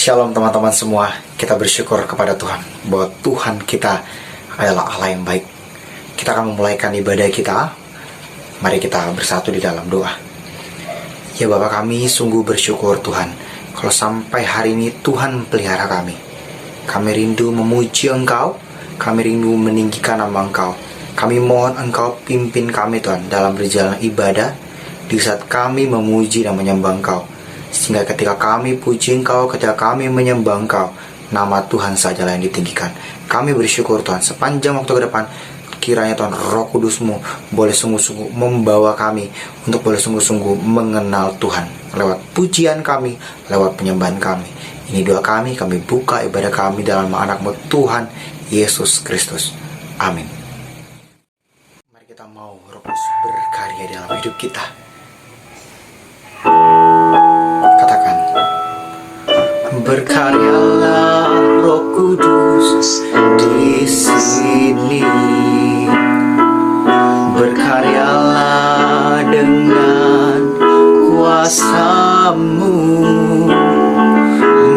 Shalom teman-teman semua. Kita bersyukur kepada Tuhan bahwa Tuhan kita adalah Allah yang baik. Kita akan memulaikan ibadah kita. Mari kita bersatu di dalam doa. Ya Bapa, kami sungguh bersyukur Tuhan kalau sampai hari ini Tuhan pelihara kami. Kami rindu memuji Engkau, kami rindu meninggikan nama Engkau. Kami mohon Engkau pimpin kami Tuhan dalam berjalan ibadah di saat kami memuji dan menyembah Engkau. Sehingga ketika kami puji Engkau, ketika kami menyembah Engkau, nama Tuhan sajalah yang ditinggikan. Kami bersyukur Tuhan sepanjang waktu ke depan, kiranya Tuhan Roh Kudus-Mu boleh sungguh-sungguh membawa kami untuk boleh sungguh-sungguh mengenal Tuhan lewat pujian kami, lewat penyembahan kami. Ini doa kami buka ibadah kami dalam nama-Anak-Mu Tuhan Yesus Kristus. Amin. Mari kita mau Roh Kudus berkarya dalam hidup kita. Katakan, berkaryalah Roh Kudus di sini. Berkaryalah dengan kuasa-Mu.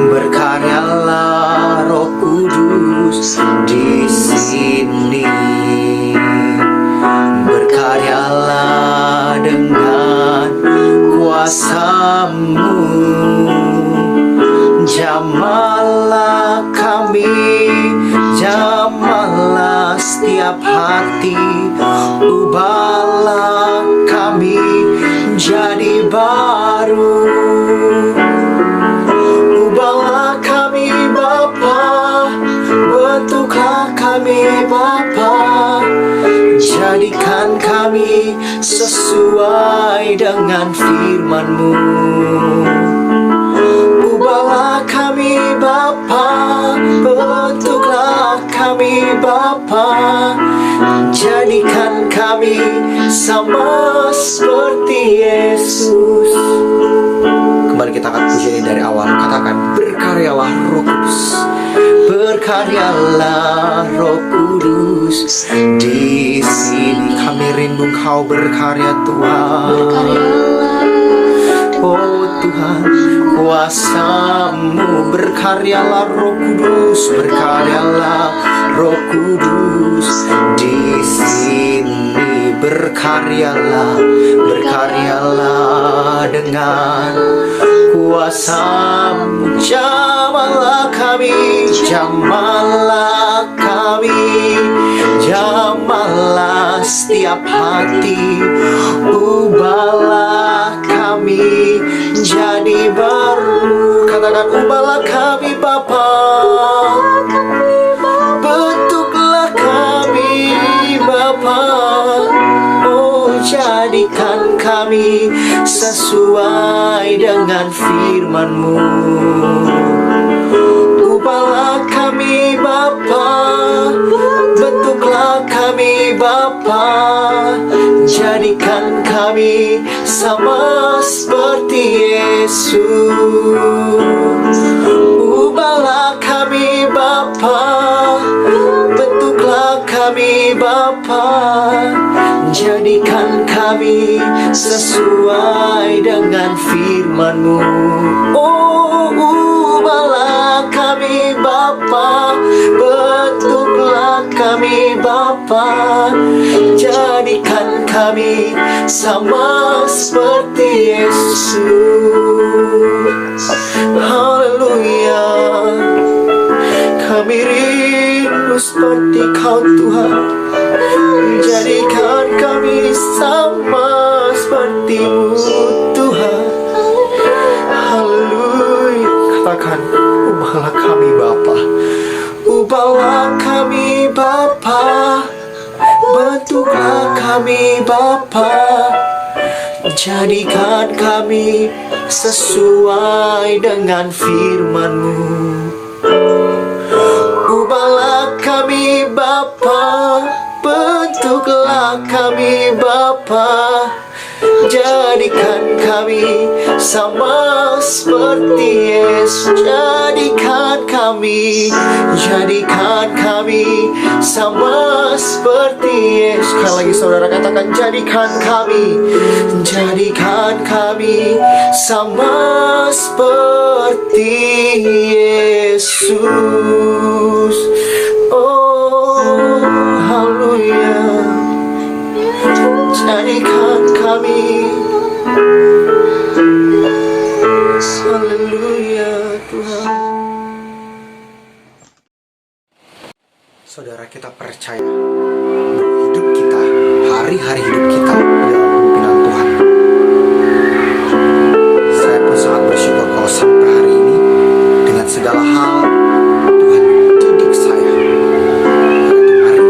Berkaryalah Roh Kudus di sini. Berkaryalah dengan kuasa-Mu. Jamahlah kami, jamahlah setiap hati, ubahlah kami jadi baru. Ubahlah kami Bapa, bentuklah kami Bapa, jadikan kami sesuai dengan firman-Mu. Ubahlah kami Bapa, bentuklah kami Bapa, jadikan kami sama seperti Yesus. Kembali kita akan puji dari awal. Katakan, berkaryalah Roh Kudus. Berkaryalah Roh Kudus di sini. Kami rindu Engkau berkarya Tuhan. Oh Tuhan, kuasa-Mu, berkaryalah Roh Kudus, berkaryalah Roh Kudus di sini. Berkaryalah, berkaryalah dengan kuasa-Mu. Jamahlah kami, jamahlah kami, jamahlah setiap hati, ubahlah kami jadi baru. Katakan, ubahlah kami Bapa, bentuklah kami Bapa, oh jadikan kami sesuai dengan firman-Mu. Ubahlah kami Bapa, bentuklah kami Bapa, jadikan kami sama seperti Yesus. Ubahlah kami Bapa, bentuklah kami Bapa, jadikan kami sesuai dengan firman-Mu. Oh, ubahlah kami Bapa, bentuklah kami Bapa, jadikan kami sama seperti Yesus. Haleluya. Kami rindu seperti Kau Tuhan, jadikan kami sama seperti-Mu Tuhan. Haleluya. Katakan, ubahlah kami Bapa, ubahlah kami Bapa, bentuklah kami Bapa, jadikan kami sesuai dengan firman-Mu. Ubahlah kami Bapa, bentuklah kami Bapa, Jadikan kami sama seperti Yesus. Jadikan kami sama seperti Yesus. Sekali lagi saudara katakan, jadikan kami sama seperti Yesus. Oh, haleluya. Jadikan kami, haleluya Tuhan. Saudara, kita percaya bahwa hidup kita, hari-hari hidup kita dalam pimpinan Tuhan. Saya pun sangat bersyukur kalau sampai hari ini dengan segala hal Tuhan didik saya. Mari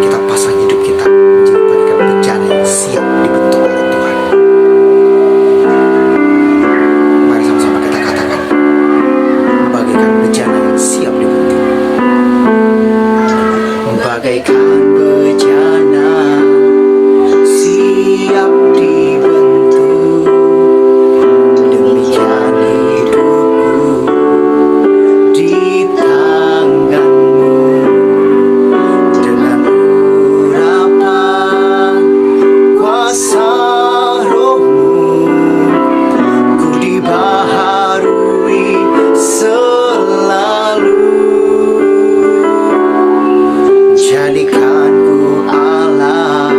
kita pasang hidup kita menjadi bagaikan bejana yang siap dibentuk oleh Tuhan. Mari sama-sama kita katakan, bagaikan bejana yang siap dibentuk. Bagaikan bejana siap dibentuk, demikian hidupku di tanganmu. Dengan urapan kuasa rohmu, ku dibaharui selalu. Jadikan ku Allah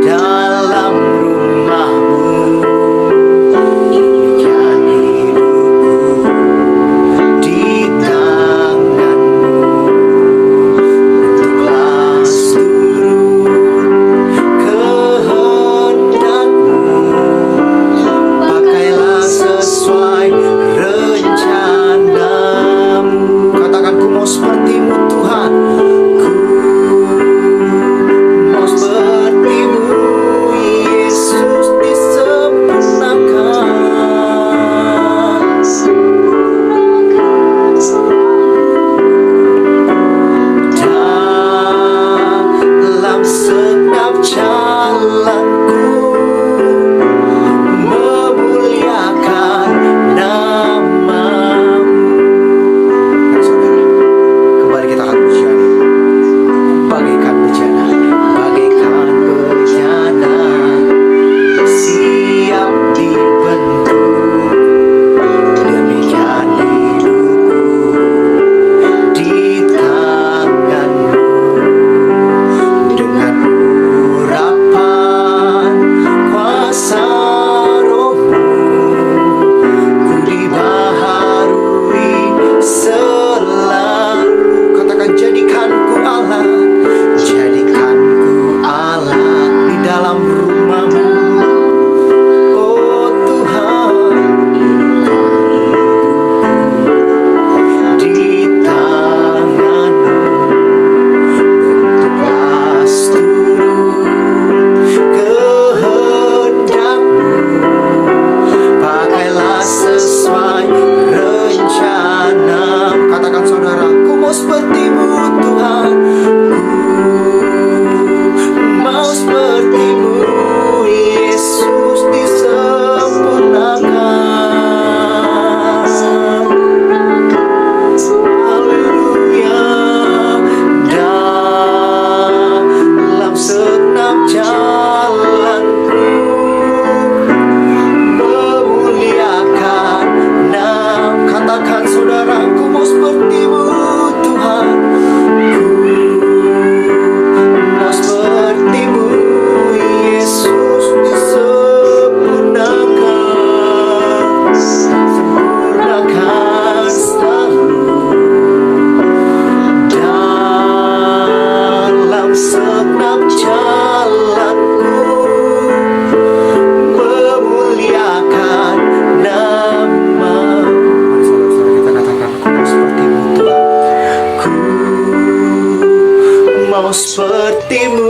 dalam rumahmu, demikian hidupku di tanganmu. Bentuklah seluruh kehendakmu, pakailah sesuai rencanamu. Katakan, ku mau sepertimu Tuhan. sepertimu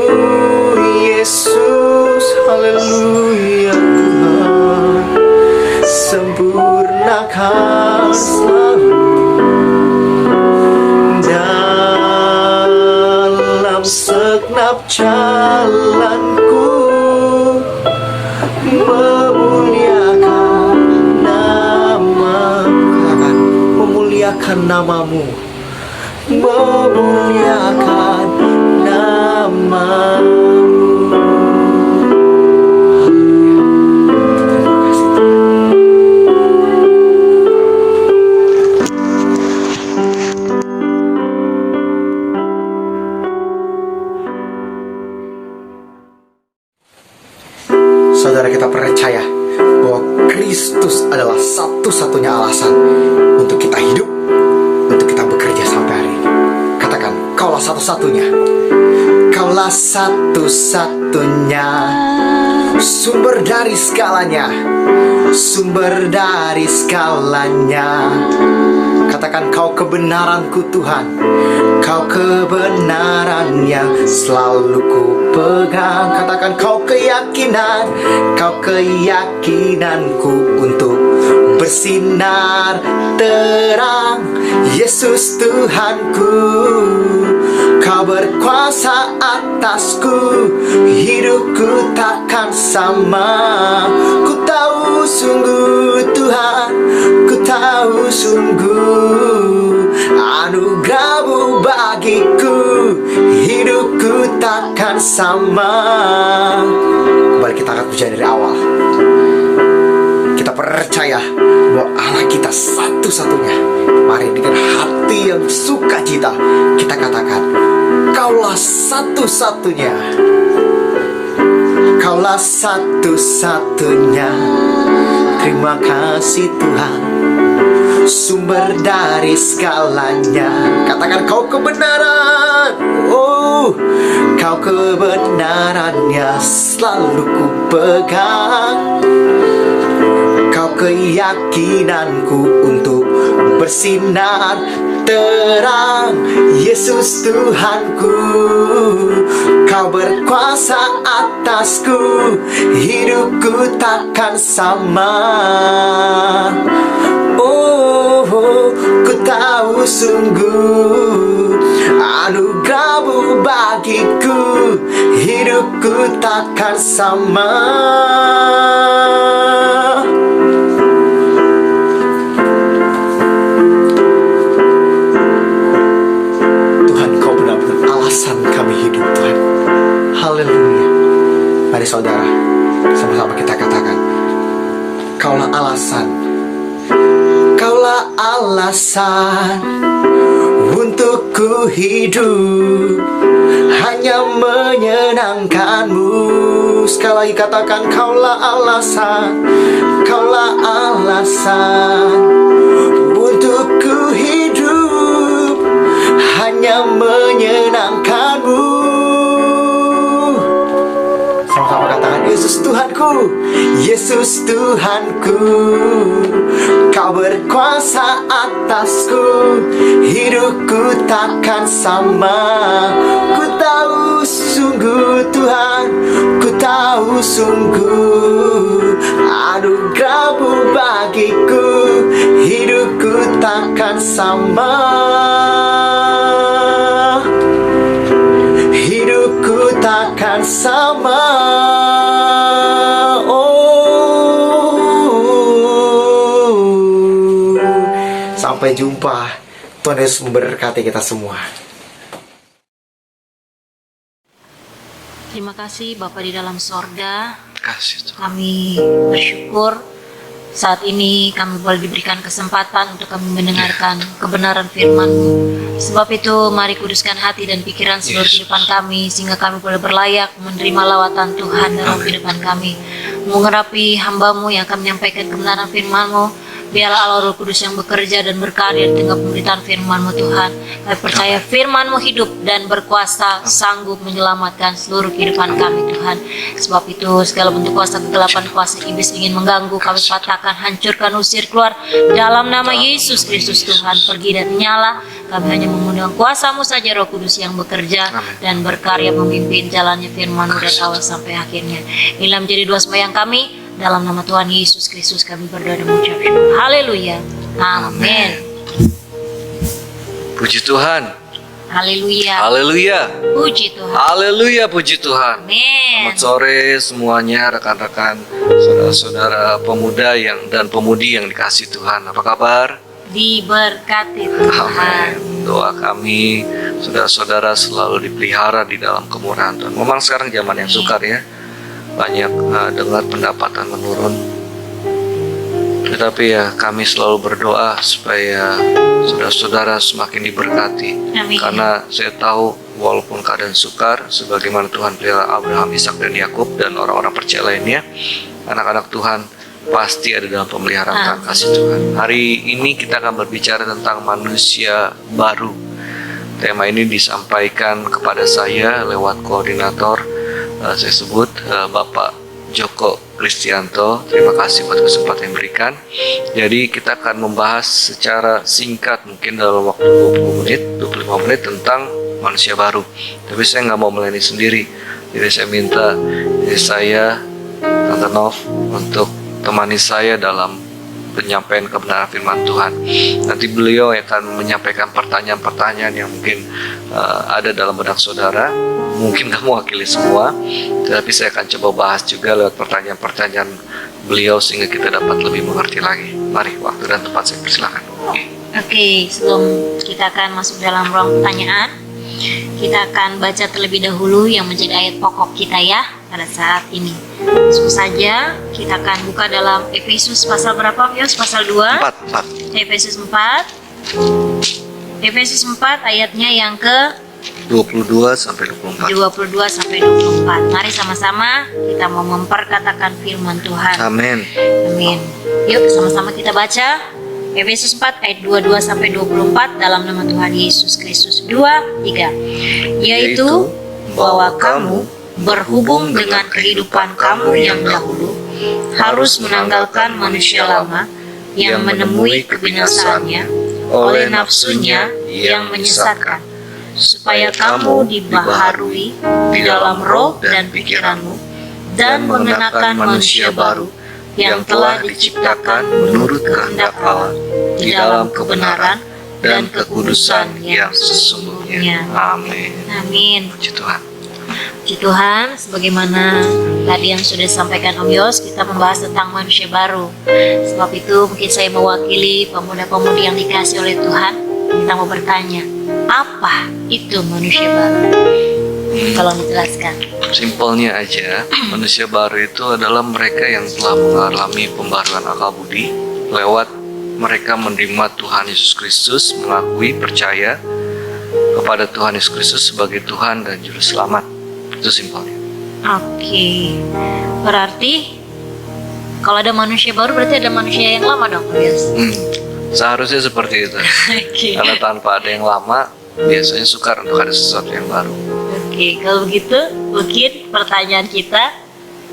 Yesus, haleluya Tuhan, sempurnakan selalu dalam segenap jalanku, memuliakan namamu, memuliakan namamu. Saudara, kita percaya bahwa Kristus adalah satu-satunya alasan untuk kita hidup, untuk kita bekerja sampai hari ini. Katakan, Kaulah satu-satunya. Kaulah satu-satunya, sumber dari segalanya, sumber dari segalanya. Katakan, Kau kebenaranku Tuhan, Kau kebenaran yang selalu ku pegang. Katakan, Kau keyakinan, Kau keyakinanku untuk bersinar terang. Yesus Tuhanku, Kau berkuasa atasku, hidupku takkan sama. Ku tahu sungguh Tuhan, ku tahu sungguh anugerah-Mu bagiku, hidupku takkan sama. Kembali kita akan pujian dari awal. Kita percaya bahwa Allah kita satu-satunya. Mari dengan hati yang sukacita kita katakan, Kaulah satu-satunya, Kaulah satu-satunya. Terima kasih Tuhan, sumber dari segalanya. Katakan, Kau kebenaran, oh, Kau kebenarannya selalu ku pegang. Kau keyakinanku untuk bersinar terang. Yesus Tuhanku, Kau berkuasa atasku, hidupku takkan sama. Oh, ku tahu sungguh anugerah-Mu bagiku, hidupku takkan sama. Tuhan, Kau benar-benar alasan kami hidup, Tuhan. Haleluya. Mari saudara, sama-sama kita katakan, Kaulah alasan, Kaulah alasan untuk ku hidup, hanya menyenangkan-Mu. Sekali lagi katakan, Kaulah alasan, Kaulah alasan untuk ku hidup, hanya menyenangkan-Mu. Sama-sama katakan, Yesus Tuhanku, Yesus Tuhanku, Kau berkuasa atasku, hidupku takkan sama. Ku tahu sungguh Tuhan, ku tahu sungguh anugerah-Mu bagiku, hidupku takkan sama. Hidupku takkan sama. Sampai jumpa. Tuhan Yesus memberkati kita semua. Terima kasih Bapa di dalam sorga. Kasih Tuhan. Kami bersyukur saat ini kami boleh diberikan kesempatan untuk kami mendengarkan kebenaran firman-Mu. Sebab itu mari kuduskan hati dan pikiran seluruh kehidupan kami, sehingga kami boleh berlayak menerima lawatan Tuhan dalam kehidupan kami. Mengurapi hamba-Mu yang akan menyampaikan kebenaran firman-Mu. Biarlah Allah Roh Kudus yang bekerja dan berkarya di tengah pemberitaan firman-Mu Tuhan. Kami percaya firman-Mu hidup dan berkuasa, sanggup menyelamatkan seluruh kehidupan kami Tuhan. Sebab itu segala bentuk kuasa kegelapan, kuasa iblis ingin mengganggu, kami patahkan, hancurkan, usir keluar dalam nama Yesus Kristus Tuhan. Pergi dan nyala. Kami hanya mengundang kuasa-Mu saja Roh Kudus yang bekerja dan berkarya memimpin jalannya firman-Mu dari awal sampai akhirnya. Inilah menjadi doa sembahyang kami. Dalam nama Tuhan Yesus Kristus kami berdoa dan mengucap syukur. Haleluya. Amin. Puji Tuhan. Haleluya. Haleluya. Puji Tuhan. Haleluya, puji Tuhan. Amin. Selamat sore semuanya, rekan-rekan, saudara-saudara pemuda dan pemudi yang dikasihi Tuhan. Apa kabar? diberkati Tuhan. Amin. Doa kami, saudara-saudara selalu dipelihara di dalam kemurahan Tuhan. Memang sekarang zaman yang sukar ya, banyak dengar pendapatan menurun. Tetapi ya kami selalu berdoa supaya saudara-saudara semakin diberkati. Amin. Karena saya tahu walaupun keadaan sukar, sebagaimana Tuhan pelihara Abraham, Ishak dan Yakub dan orang-orang percaya lainnya, anak-anak Tuhan pasti ada dalam pemeliharaan Tuhan, kasih Tuhan. Hari ini kita akan berbicara tentang manusia baru. Tema ini disampaikan kepada saya lewat koordinator saya sebut Bapak Joko Kristianto. Terima kasih buat kesempatan yang diberikan. Jadi kita akan membahas secara singkat mungkin dalam waktu 20 menit, 25 menit tentang manusia baru. Tapi saya nggak mau melayani sendiri. Jadi saya minta saya, Tante Nov, untuk temani saya dalam penyampaian kebenaran firman Tuhan. Nanti beliau akan menyampaikan pertanyaan-pertanyaan yang mungkin ada dalam benak saudara. Mungkin nggak mewakili semua, tetapi saya akan coba bahas juga lewat pertanyaan-pertanyaan beliau sehingga kita dapat lebih mengerti lagi. Mari, waktu dan tempat saya persilakan. Oke, sebelum kita akan masuk dalam ruang pertanyaan, kita akan baca terlebih dahulu yang menjadi ayat pokok kita ya pada saat ini. Langsung saja kita akan buka dalam Efesus pasal berapa, Yos? Pasal 2? 4. Efesus 4. Efesus 4 ayatnya yang ke 22 sampai 24. 22 sampai 24. Mari sama-sama kita mau memperkatakan firman Tuhan. Amin. Amin. Yuk sama-sama kita baca Efesus 4 ayat 22 sampai 24 dalam nama Tuhan Yesus Kristus. 2, 3. Yaitu bahwa kamu berhubung dengan kehidupan kamu yang dahulu harus menanggalkan manusia lama yang menemui kebinasaannya oleh nafsunya yang menyesatkan, supaya kamu dibaharui di dalam roh dan pikiranmu dan mengenakan manusia baru yang telah diciptakan menurut kehendak Allah di dalam kebenaran dan kekudusan yang sesungguhnya. Amin. Amin. Puji Tuhan. Puji Tuhan, sebagaimana tadi yang sudah disampaikan Om Yos, kita membahas tentang manusia baru. Sebab itu mungkin saya mewakili pemuda-pemudi yang dikasih oleh Tuhan. Kita mau bertanya, apa itu manusia baru? Tolong dijelaskan. Simpelnya aja, manusia baru itu adalah mereka yang telah mengalami pembaruan akal budi lewat mereka menerima Tuhan Yesus Kristus, mengakui, percaya kepada Tuhan Yesus Kristus sebagai Tuhan dan Juru Selamat. Itu simpelnya. Oke, berarti kalau ada manusia baru berarti ada manusia yang lama dong, Yos? Seharusnya seperti itu. Oke. Karena tanpa ada yang lama, biasanya sukar untuk ada sesuatu yang baru. Oke, kalau begitu mungkin pertanyaan kita,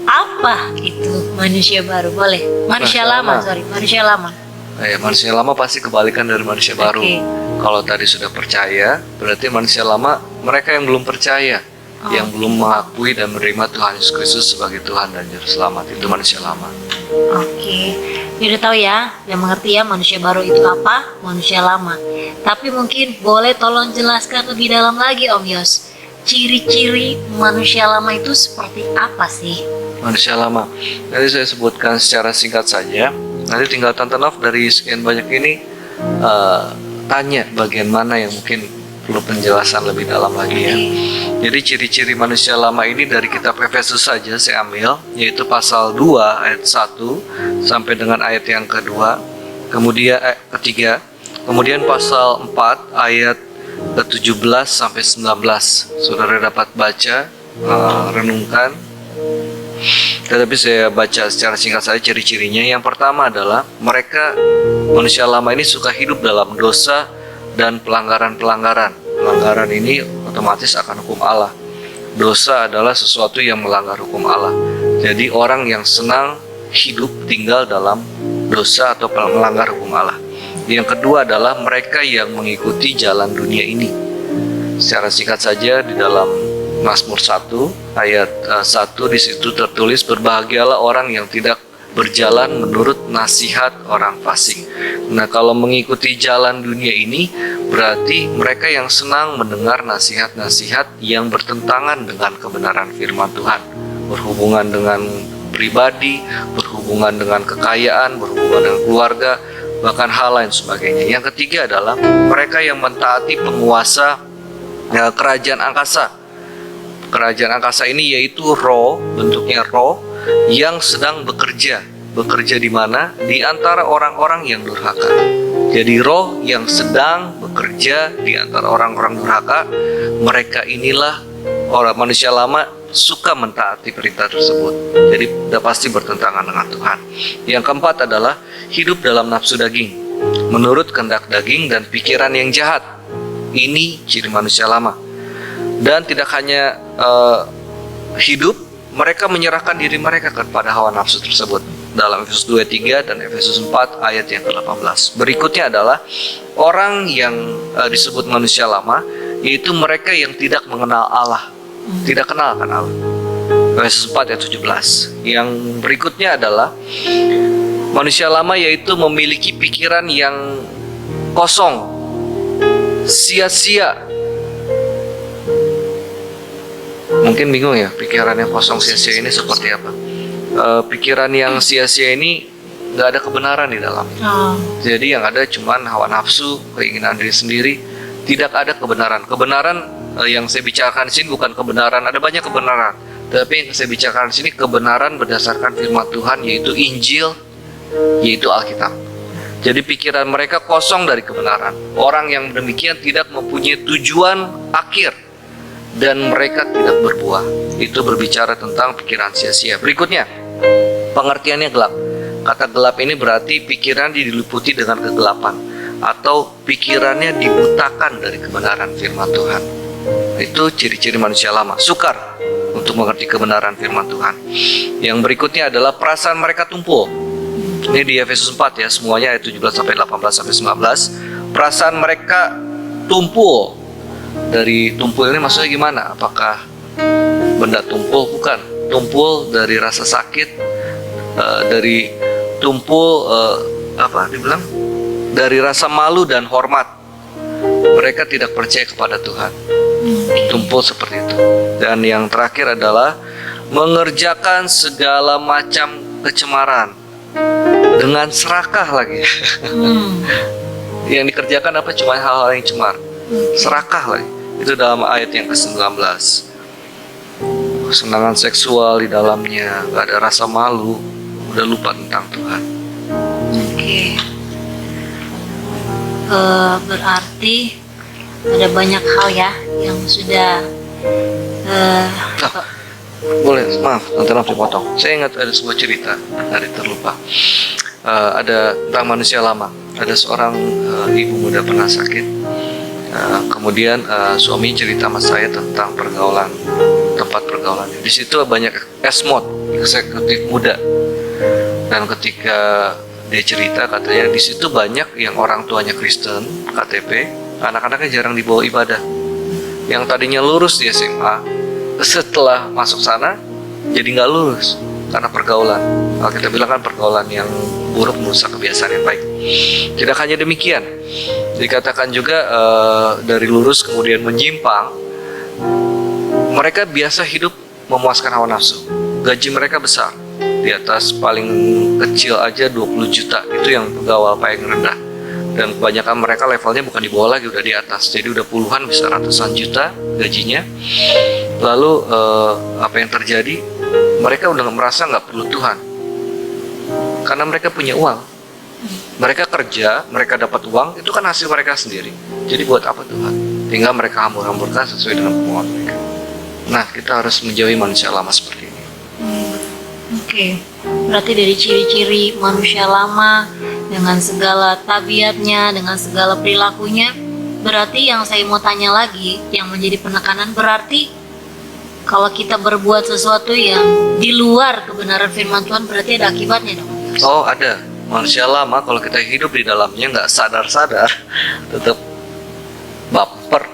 apa itu manusia baru? Boleh? Manusia lama, manusia lama. Ya, manusia lama pasti kebalikan dari manusia baru. Oke. Kalau tadi sudah percaya, berarti manusia lama mereka yang belum percaya, yang belum mengakui dan menerima Tuhan Yesus Kristus sebagai Tuhan dan Juru Selamat. Itu manusia lama. Oke, ya udah tahu ya, yang mengerti ya manusia baru itu apa, manusia lama. Tapi mungkin boleh tolong jelaskan lebih dalam lagi Om Yos. Ciri-ciri manusia lama itu seperti apa sih? Manusia lama. Nanti saya sebutkan secara singkat saja. Nanti tinggal Tante Nov dari sekian banyak ini tanya bagian mana yang mungkin perlu penjelasan lebih dalam lagi ya. Jadi ciri-ciri manusia lama ini dari kitab Efesus saja saya ambil, yaitu pasal 2 ayat 1 sampai dengan ayat yang kedua, kemudian ketiga, kemudian pasal 4 ayat ke-17 sampai 19. Saudara dapat baca, renungkan. Tetapi saya baca secara singkat saja ciri-cirinya. Yang pertama adalah mereka manusia lama ini suka hidup dalam dosa dan pelanggaran-pelanggaran. Pelanggaran ini otomatis akan hukum Allah. Dosa adalah sesuatu yang melanggar hukum Allah. Jadi orang yang senang hidup tinggal dalam dosa atau melanggar hukum Allah. Yang kedua adalah mereka yang mengikuti jalan dunia ini. Secara singkat saja di dalam Mazmur 1 ayat 1 di situ tertulis, berbahagialah orang yang tidak berjalan menurut nasihat orang fasik. Nah, kalau mengikuti jalan dunia ini berarti mereka yang senang mendengar nasihat-nasihat yang bertentangan dengan kebenaran firman Tuhan, berhubungan dengan pribadi, berhubungan dengan kekayaan, berhubungan dengan keluarga, bahkan hal lain sebagainya. Yang ketiga adalah mereka yang mentaati penguasa kerajaan angkasa. Kerajaan angkasa ini yaitu roh, bentuknya roh yang sedang bekerja. Bekerja di mana? Di antara orang-orang yang durhaka. Jadi roh yang sedang bekerja di antara orang-orang durhaka, mereka inilah orang manusia lama suka mentaati perintah tersebut. Jadi sudah pasti bertentangan dengan Tuhan. Yang keempat adalah hidup dalam nafsu daging, menurut kehendak daging dan pikiran yang jahat. Ini ciri manusia lama. Dan tidak hanya hidup, mereka menyerahkan diri mereka kepada hawa nafsu tersebut. Dalam Efesus 2:3 dan Efesus 4 ayat yang ke-18. Berikutnya adalah orang yang disebut manusia lama, yaitu mereka yang tidak mengenal Allah. Tidak kenal akan Allah. Efesus 4 ayat 17. Yang berikutnya adalah manusia lama, yaitu memiliki pikiran yang kosong, sia-sia. Mungkin bingung ya, pikiran yang kosong sia-sia ini seperti apa? Pikiran yang sia-sia ini nggak ada kebenaran di dalamnya. Jadi yang ada cuman hawa nafsu, keinginan diri sendiri, tidak ada kebenaran. Kebenaran yang saya bicarakan di sini bukan kebenaran, ada banyak kebenaran. Tapi yang saya bicarakan di sini kebenaran berdasarkan firman Tuhan, yaitu Injil, yaitu Alkitab. Jadi pikiran mereka kosong dari kebenaran. Orang yang demikian tidak mempunyai tujuan akhir dan mereka tidak berbuah. Itu berbicara tentang pikiran sia-sia. Berikutnya, pengertiannya gelap. Kata gelap ini berarti pikiran diliputi dengan kegelapan, atau pikirannya dibutakan dari kebenaran firman Tuhan. Itu ciri-ciri manusia lama, sukar untuk mengerti kebenaran firman Tuhan. Yang berikutnya adalah perasaan mereka tumpul. Ini di Efesus 4 ya, semuanya ayat 17 sampai 18 sampai 19. Perasaan mereka tumpul. Dari tumpul ini maksudnya gimana? Apakah benda tumpul? Bukan. Tumpul dari rasa sakit, dari tumpul apa dibilang? Dari rasa malu dan hormat. Mereka tidak percaya kepada Tuhan. Tumpul seperti itu. Dan yang terakhir adalah mengerjakan segala macam kecemaran dengan serakah lagi. Yang dikerjakan apa? Cuma hal-hal yang cemar. Serakah lagi. Itu dalam ayat yang ke-19. Kesenangan seksual di dalamnya, gak ada rasa malu, udah lupa tentang Tuhan. Oke. Berarti ada banyak hal ya yang sudah Boleh, maaf, nanti dipotong. Saya ingat ada sebuah cerita, dari terlupa. Ada tentang manusia lama. Ada seorang ibu muda pernah sakit. Kemudian suami cerita sama saya tentang pergaulan, tempat pergaulan. Di situ banyak esmod, eksekutif muda. Dan ketika dia cerita, katanya di situ banyak yang orang tuanya Kristen, KTP, anak-anaknya jarang dibawa ibadah. Yang tadinya lurus di SMA, setelah masuk sana jadi nggak lurus karena pergaulan. Kalau kita bilang kan pergaulan yang buruk merusak kebiasaan yang baik. Tidak hanya demikian, dikatakan juga dari lurus kemudian menyimpang. Mereka biasa hidup memuaskan hawa nafsu. Gaji mereka besar, di atas paling kecil aja 20 juta. Itu yang pegawai paling rendah. Dan kebanyakan mereka levelnya bukan di bawah lagi, udah di atas. Jadi udah puluhan, bisa ratusan juta gajinya. Lalu apa yang terjadi? Mereka udah merasa nggak perlu Tuhan, karena mereka punya uang. Mereka kerja, mereka dapat uang, itu kan hasil mereka sendiri. Jadi buat apa Tuhan? Tinggal mereka hambur-hamburkan sesuai dengan kemauan mereka. Nah, kita harus menjauhi manusia lama seperti ini. Oke. Berarti dari ciri-ciri manusia lama dengan segala tabiatnya, dengan segala perilakunya, berarti yang saya mau tanya lagi, yang menjadi penekanan, berarti kalau kita berbuat sesuatu yang di luar kebenaran firman Tuhan, berarti ada akibatnya dong? Oh, ada. Manusia lama kalau kita hidup di dalamnya nggak sadar-sadar, tetap baper,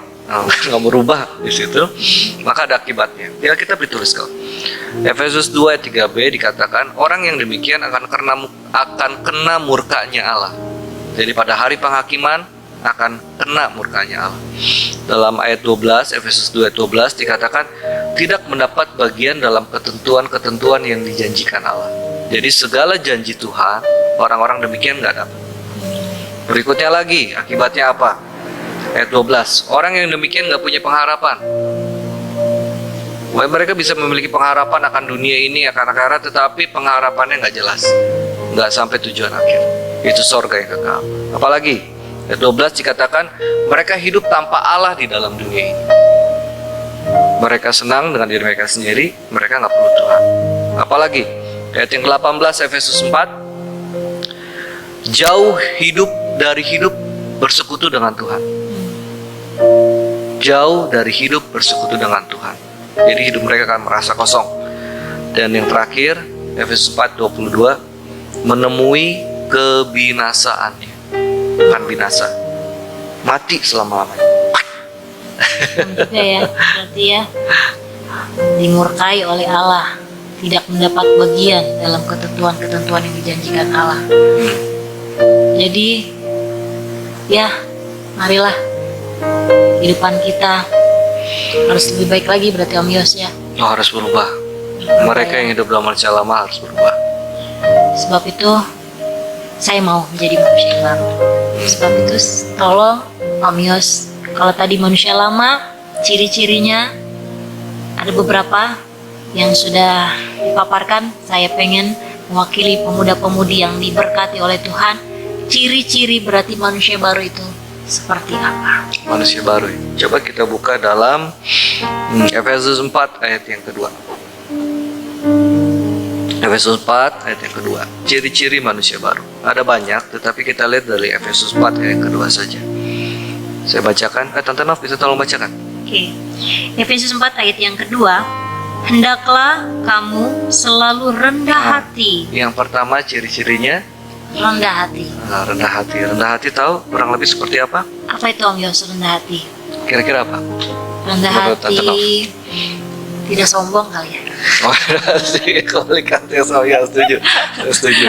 nggak berubah di situ, maka ada akibatnya. Ya, kita bertulis kok. Efesus 2 ayat 3b dikatakan, orang yang demikian akan kena murkanya Allah. Jadi pada hari penghakiman akan kena murkanya Allah. Dalam ayat 12, Efesus 2 ayat 12 dikatakan, tidak mendapat bagian dalam ketentuan-ketentuan yang dijanjikan Allah. Jadi segala janji Tuhan, orang-orang demikian nggak dapat. Berikutnya lagi, akibatnya apa? Ayat 12. Orang yang demikian nggak punya pengharapan. Mereka bisa memiliki pengharapan akan dunia ini, akan akhirat, tetapi pengharapannya nggak jelas, nggak sampai tujuan akhir. Itu sorga yang kekal. Apalagi ayat 12 dikatakan mereka hidup tanpa Allah di dalam dunia ini. Mereka senang dengan diri mereka sendiri, mereka nggak perlu Tuhan. Apalagi ayat yang ke-18 Efesus 4, jauh hidup dari hidup bersekutu dengan Tuhan. Jauh dari hidup bersekutu dengan Tuhan. Jadi hidup mereka akan merasa kosong. Dan yang terakhir Efesus 4:22, menemui kebinasaannya. Bukan binasa, mati selama-lamanya. Juga ya, berarti ya dimurkai oleh Allah, tidak mendapat bagian dalam ketentuan-ketentuan yang dijanjikan Allah. Jadi ya, marilah kehidupan kita harus lebih baik lagi, berarti Om Yos ya. Harus berubah. Mereka yang hidup dalam manusia lama harus berubah. Sebab itu saya mau menjadi manusia yang baru. Sebab itu tolong Om Yos, kalau tadi manusia lama, ciri-cirinya ada beberapa yang sudah dipaparkan. Saya pengen mewakili pemuda-pemudi yang diberkati oleh Tuhan. Ciri-ciri berarti manusia baru itu seperti apa? Manusia baru. Coba kita buka dalam Efesus 4 ayat yang kedua. Efesus 4 ayat yang kedua. Ciri-ciri manusia baru. Ada banyak, tetapi kita lihat dari Efesus 4 ayat yang kedua saja. Saya bacakan. Tante Nov bisa tolong bacakan. Oke. Efesus 4 ayat yang kedua. Hendaklah kamu selalu rendah hati. Yang pertama ciri-cirinya Rendah hati. rendah hati. Rendah hati tahu kurang lebih seperti apa? Apa itu Om Yos, rendah hati? Kira-kira apa? Rendah Menurut Tante Nov. hati, tidak sombong kali ya. Oh, sih, komunikasi saya setuju. Saya setuju.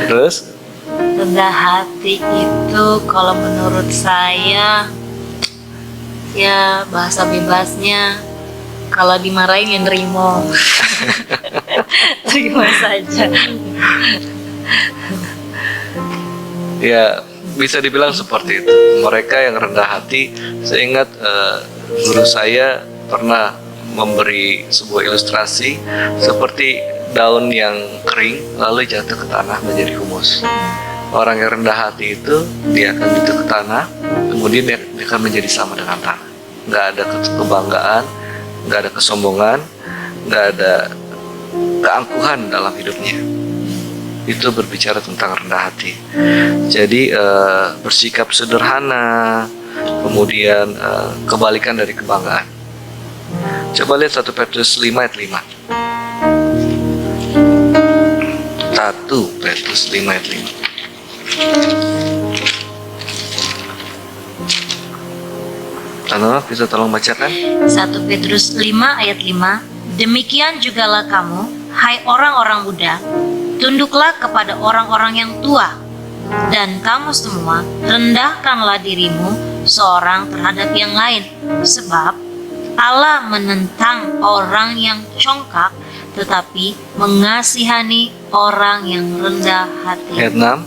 Terus? Rendah hati itu kalau menurut saya, ya bahasa bebasnya, kalau dimarahin ya nerimo. Terima saja. Ya, bisa dibilang seperti itu. Mereka yang rendah hati. Saya ingat guru saya pernah memberi sebuah ilustrasi seperti daun yang kering lalu jatuh ke tanah menjadi humus. Orang yang rendah hati itu dia akan jatuh ke tanah, kemudian dia akan menjadi sama dengan tanah. Nggak ada kebanggaan, nggak ada kesombongan, nggak ada keangkuhan dalam hidupnya. Itu berbicara tentang rendah hati. Jadi bersikap sederhana, kemudian kebalikan dari kebanggaan. Coba lihat 1 Petrus 5 ayat 5. 1 Petrus 5 ayat 5. Tante bisa tolong bacakan? 1 Petrus 5 ayat 5. Demikian jugalah kamu, hai orang-orang muda, tunduklah kepada orang-orang yang tua, dan kamu semua rendahkanlah dirimu seorang terhadap yang lain, sebab Allah menentang orang yang congkak, tetapi mengasihani orang yang rendah hati. Ayat 6.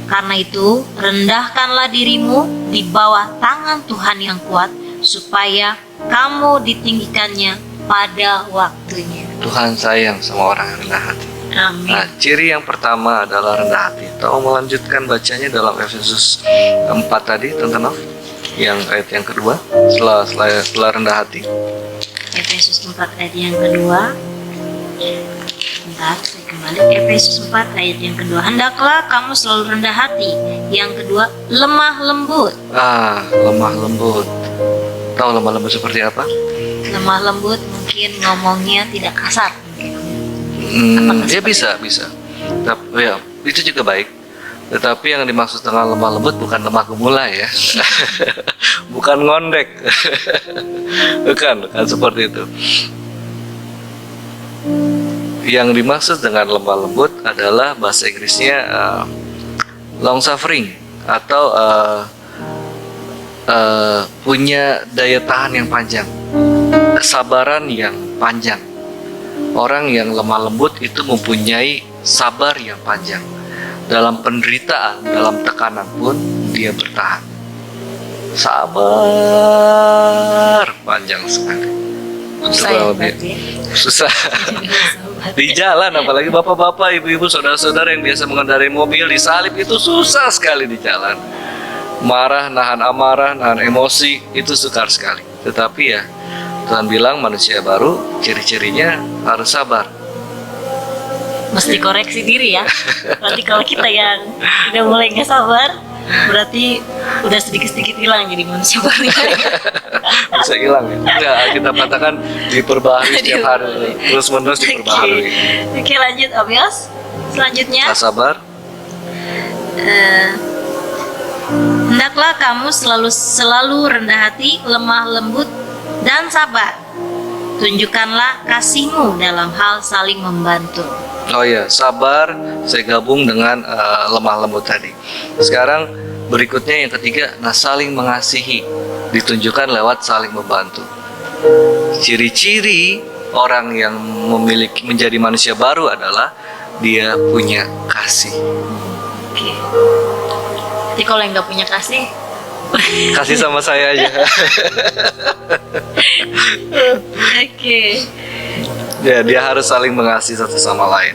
Karena itu, rendahkanlah dirimu di bawah tangan Tuhan yang kuat, supaya kamu ditinggikannya pada waktunya. Tuhan sayang sama orang yang rendah hati. Amin. Nah, ciri yang pertama adalah rendah hati. Tahu melanjutkan bacanya dalam Efesus 4 tadi, Tante Nov? Yang ayat yang kedua, setelah rendah hati. Efesus 4 ayat yang kedua. Bentar, saya kembali. Efesus 4 ayat yang kedua. Hendaklah kamu selalu rendah hati. Yang kedua, lemah lembut. Lemah lembut. Tahu lemah lembut seperti apa? Lemah lembut mungkin ngomongnya tidak kasar. Ya bisa. Tapi ya, itu juga baik. Tetapi yang dimaksud dengan lemah lembut bukan lemah gemulai ya. Bukan ngondek. bukan seperti itu. Yang dimaksud dengan lemah lembut adalah bahasa Inggrisnya long suffering atau punya daya tahan yang panjang, kesabaran yang panjang. Orang yang lemah lembut itu mempunyai sabar yang panjang. dalam penderitaan, dalam tekanan pun dia bertahan. Sabar panjang sekali. Saya Coba susah di jalan, apalagi bapak-bapak, ibu-ibu, saudara-saudara yang biasa mengendarai mobil, disalib itu susah sekali di jalan. Marah, nahan amarah, nahan emosi, itu sukar sekali. Tetapi ya Tuhan bilang manusia baru ciri-cirinya harus sabar. Mesti koreksi diri ya. Nanti kalau kita yang udah mulai nggak sabar, berarti udah sedikit-sedikit hilang jadi manusia baru. Bisa hilang ya? Enggak, kita katakan diperbaharui setiap hari, terus menerus diperbaharui. Oke, lanjut Abias. Selanjutnya, Nah, sabar. hendaklah kamu selalu rendah hati, lemah lembut, dan sabar. Tunjukkanlah kasihmu dalam hal saling membantu. Oh ya, sabar saya gabung dengan lemah lembut tadi. Sekarang berikutnya yang ketiga, nah saling mengasihi ditunjukkan lewat saling membantu. Ciri-ciri orang yang menjadi manusia baru adalah dia punya kasih. Oke. Jadi kalau yang nggak punya kasih, Kasih sama saya aja. oke. Ya, dia harus saling mengasihi satu sama lain.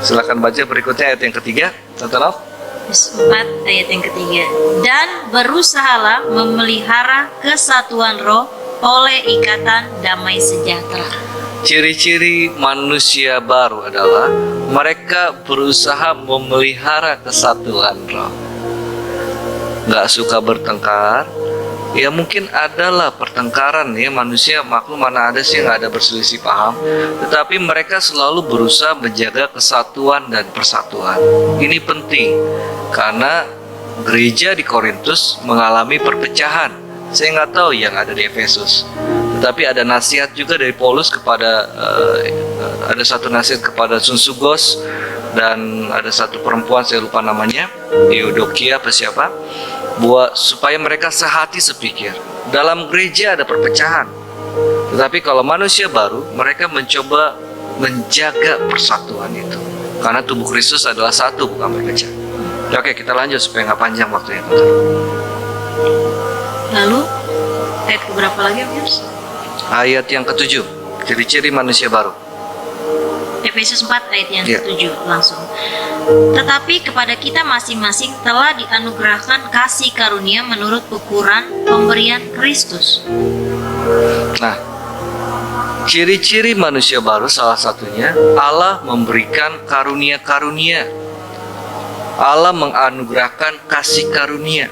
Silakan baca berikutnya ayat yang ketiga, Tante Nov. Ayat 4 ayat yang ketiga. Dan berusahalah memelihara kesatuan roh oleh ikatan damai sejahtera. Ciri-ciri manusia baru adalah mereka berusaha memelihara kesatuan roh. Nggak suka bertengkar. Ya mungkin adalah pertengkaran ya, manusia maklum mana ada sih yang nggak ada berselisih paham. Tetapi mereka selalu berusaha menjaga kesatuan dan persatuan. Ini penting karena gereja di Korintus mengalami perpecahan. Saya nggak tahu yang ada di Efesus. Tetapi ada nasihat juga dari Paulus kepada ada satu nasihat kepada Sunsugos dan ada satu perempuan saya lupa namanya, Eudokia apa siapa, buat supaya mereka sehati sepikir. Dalam gereja ada perpecahan, tetapi kalau manusia baru mereka mencoba menjaga persatuan itu karena tubuh Kristus adalah satu, bukan berpecah. Oke, kita lanjut supaya nggak panjang waktunya. Lalu ayat keberapa lagi, Mas? Ayat yang ketujuh, ciri-ciri manusia baru. Efesus 4 ayat yang Ya. ke-7 langsung. Tetapi kepada kita masing-masing telah dianugerahkan kasih karunia menurut ukuran pemberian Kristus. Nah, ciri-ciri manusia baru salah satunya Allah memberikan karunia-karunia. Allah menganugerahkan kasih karunia.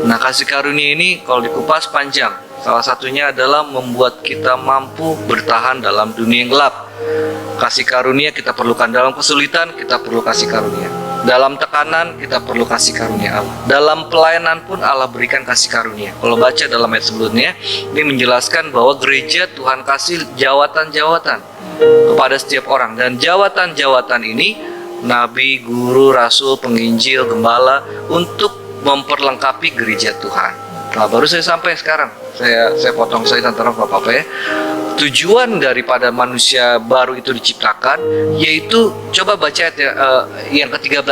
Nah, kasih karunia ini kalau dikupas panjang. Salah satunya adalah membuat kita mampu bertahan dalam dunia yang gelap. Kasih karunia kita perlukan dalam kesulitan, kita perlu kasih karunia. Dalam tekanan kita perlu kasih karunia Allah. Dalam pelayanan pun Allah berikan kasih karunia. Kalau baca dalam ayat sebelumnya, ini menjelaskan bahwa gereja Tuhan kasih jawatan-jawatan kepada setiap orang. Dan jawatan-jawatan ini nabi, guru, rasul, penginjil, gembala untuk memperlengkapi gereja Tuhan. Nah, baru saya sampai sekarang. Saya potong saya antara apa-apa ya. Tujuan daripada manusia baru itu diciptakan yaitu, coba baca ayat yang ke-13.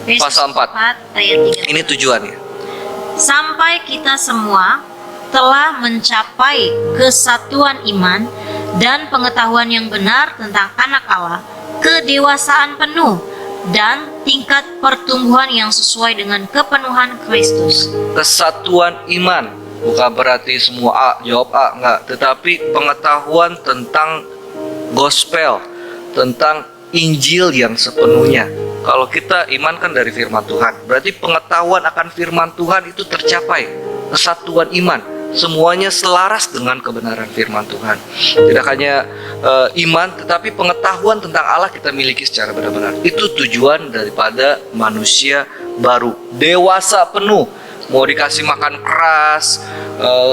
Efesus Pasal 4. ayat 3. Ini tujuannya. Sampai kita semua telah mencapai kesatuan iman dan pengetahuan yang benar tentang anak Allah, kedewasaan penuh dan tingkat pertumbuhan yang sesuai dengan kepenuhan Kristus. Kesatuan iman bukan berarti semua A jawab A, enggak, tetapi pengetahuan tentang gospel, tentang Injil yang sepenuhnya. Kalau kita iman kan dari firman Tuhan, berarti pengetahuan akan firman Tuhan itu tercapai. Kesatuan iman, semuanya selaras dengan kebenaran firman Tuhan. Tidak hanya iman, tetapi pengetahuan tentang Allah kita miliki secara benar-benar. Itu tujuan daripada manusia baru, dewasa penuh. Mau dikasih makan keras,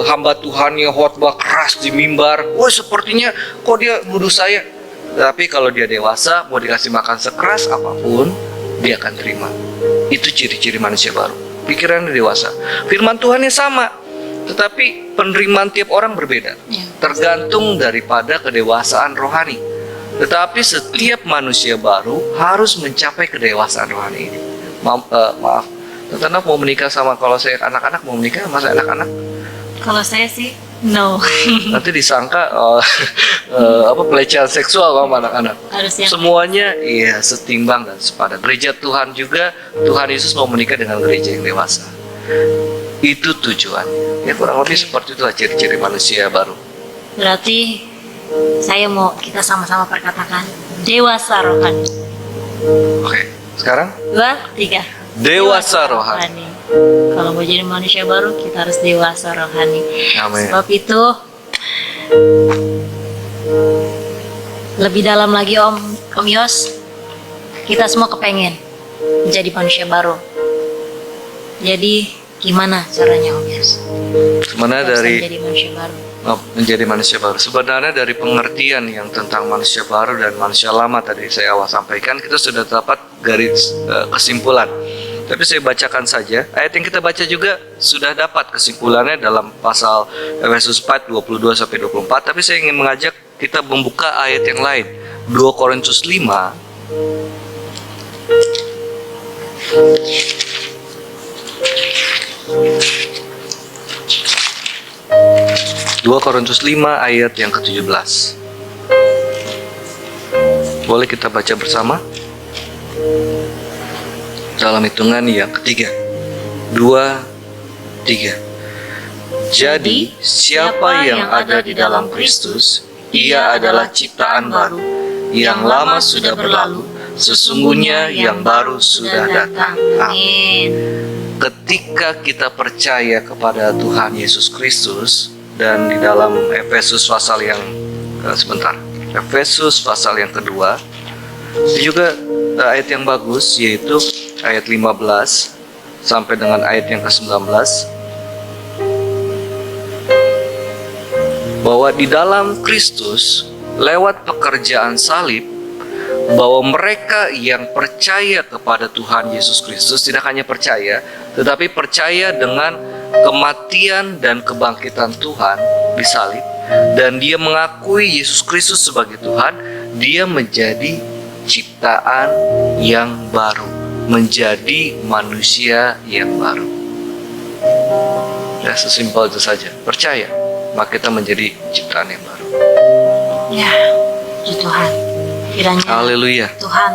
hamba Tuhan yang khotbah keras di mimbar, wah sepertinya kok dia nuduh saya. Tapi kalau dia dewasa, mau dikasih makan sekeras apapun, dia akan terima. Itu ciri-ciri manusia baru. Pikirannya dewasa. Firman Tuhannya sama, tetapi penerimaan tiap orang berbeda. Ya. Tergantung daripada kedewasaan rohani. Tetapi setiap manusia baru harus mencapai kedewasaan rohani ini. Maaf, Tante Nov mau menikah sama, kalau saya anak-anak mau menikah sama saya anak-anak, Kalau saya sih no. nanti disangka pelecehan seksual sama anak-anak. Harus yang Semuanya iya setimbang dan sepadan. Gereja Tuhan juga, Tuhan Yesus mau menikah dengan gereja yang dewasa. Itu tujuannya. Ya kurang lebih seperti itulah ciri-ciri manusia baru. berarti saya mau kita sama-sama perkatakan dewasa rohani. Oke, sekarang 2, 3. dewasa rohani. Kalau mau jadi manusia baru kita harus dewasa rohani. Amin. Sebab itu lebih dalam lagi Om Yos, kita semua kepengen menjadi manusia baru. Jadi gimana caranya Om Yos? Sebenarnya Kita bisa dari menjadi manusia baru. menjadi manusia baru. Sebenarnya dari pengertian yang tentang manusia baru dan manusia lama tadi saya awal sampaikan, kita sudah dapat garis kesimpulan. Tapi saya bacakan saja. Ayat yang kita baca juga sudah dapat kesimpulannya dalam pasal Efesus 4 22 sampai 24. Tapi saya ingin mengajak kita membuka ayat yang lain. 2 Korintus 5 2 Korintus 5 ayat yang ke-17. Boleh kita baca bersama? Dalam hitungan yang ketiga. 2, 3. Jadi, siapa yang ada di dalam Kristus, ia adalah ciptaan baru. Yang lama sudah berlalu, sesungguhnya yang baru sudah datang. Amin. Amin. Ketika kita percaya kepada Tuhan Yesus Kristus, dan di dalam Efesus pasal yang Efesus pasal yang kedua, itu juga ayat yang bagus, yaitu ayat 15 sampai dengan ayat yang ke-19, bahwa di dalam Kristus lewat pekerjaan salib, bahwa mereka yang percaya kepada Tuhan Yesus Kristus tidak hanya percaya, tetapi percaya dengan kematian dan kebangkitan Tuhan di salib, dan dia mengakui Yesus Kristus sebagai Tuhan, dia menjadi ciptaan yang baru, menjadi manusia yang baru. Ya, sesimpel itu saja. Percaya, maka kita menjadi ciptaan yang baru. Ya, puji Tuhan. Kiranya Haleluya. Tuhan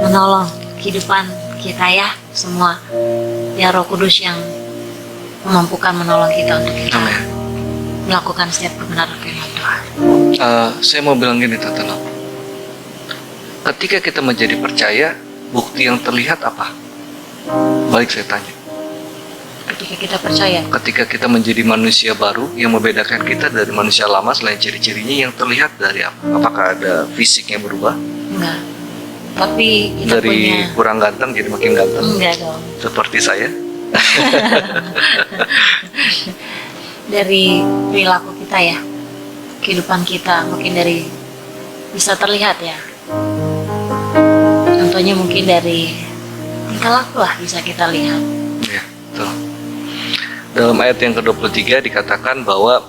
menolong kehidupan kita ya semua. Ya Roh Kudus yang memampukan menolong kita untuk kita Amin. melakukan setiap kebenaran firman Tuhan. Saya mau bilang gini, Tante Nov. Ketika kita menjadi percaya, bukti yang terlihat apa? Baik, saya tanya. Ketika kita percaya, Ketika kita menjadi manusia baru, yang membedakan kita dari manusia lama selain ciri-cirinya, yang terlihat dari apa? Apakah ada fisik yang berubah? enggak. Tapi kita Dari punya kurang ganteng jadi makin ganteng? enggak dong. Seperti saya? Dari perilaku kita ya, kehidupan kita mungkin dari bisa terlihat ya. Contohnya mungkin dari tingkah laku lah bisa kita lihat. Ya, betul. Dalam ayat yang ke-23 dikatakan bahwa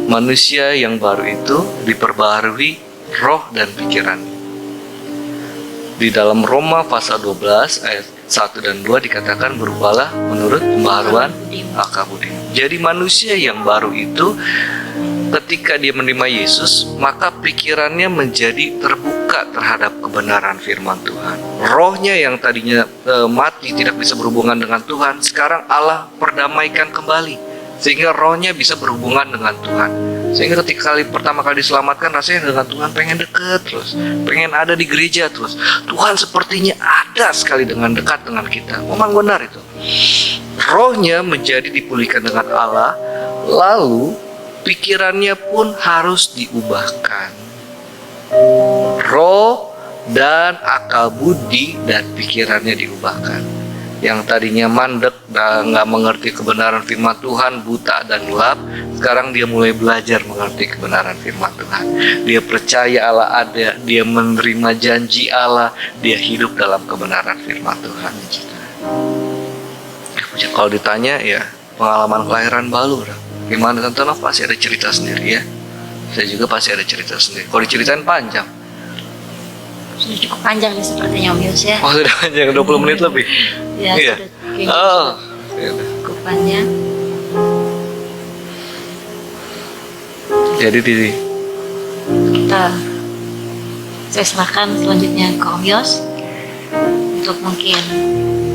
manusia yang baru itu diperbaharui roh dan pikiran. Di dalam Roma pasal 12 ayat 1 dan 2 dikatakan berubahlah menurut pembaharuan akal budi. Jadi manusia yang baru itu ketika dia menerima Yesus, maka pikirannya menjadi terbuka terhadap kebenaran firman Tuhan. Rohnya yang tadinya mati, tidak bisa berhubungan dengan Tuhan, sekarang Allah perdamaikan kembali, sehingga rohnya bisa berhubungan dengan Tuhan. Sehingga ketika pertama kali diselamatkan, rasanya dengan Tuhan pengen deket terus, pengen ada di gereja terus. Tuhan sepertinya ada sekali dengan dekat dengan kita. Memang benar itu. Rohnya menjadi dipulihkan dengan Allah, lalu pikirannya pun harus diubahkan. Roh dan akal budi dan pikirannya diubahkan. Yang tadinya mandek dan nggak mengerti kebenaran firman Tuhan, buta dan gelap, sekarang dia mulai belajar mengerti kebenaran firman Tuhan. Dia percaya Allah ada, dia menerima janji Allah, dia hidup dalam kebenaran firman Tuhan. Kalau ditanya ya pengalaman kelahiran baru, gimana Tante Nov, pasti ada cerita sendiri ya. saya juga pasti ada cerita sendiri. Kalau diceritain panjang. Sudah cukup panjang nih sepertinya Om Yos ya. Oh, sudah panjang 20 menit lebih. Ya, Iya. sudah kayaknya Oh, sudah ya udah. cukup panjang. Jadi Saya serahkan selanjutnya ke Om Yos untuk mungkin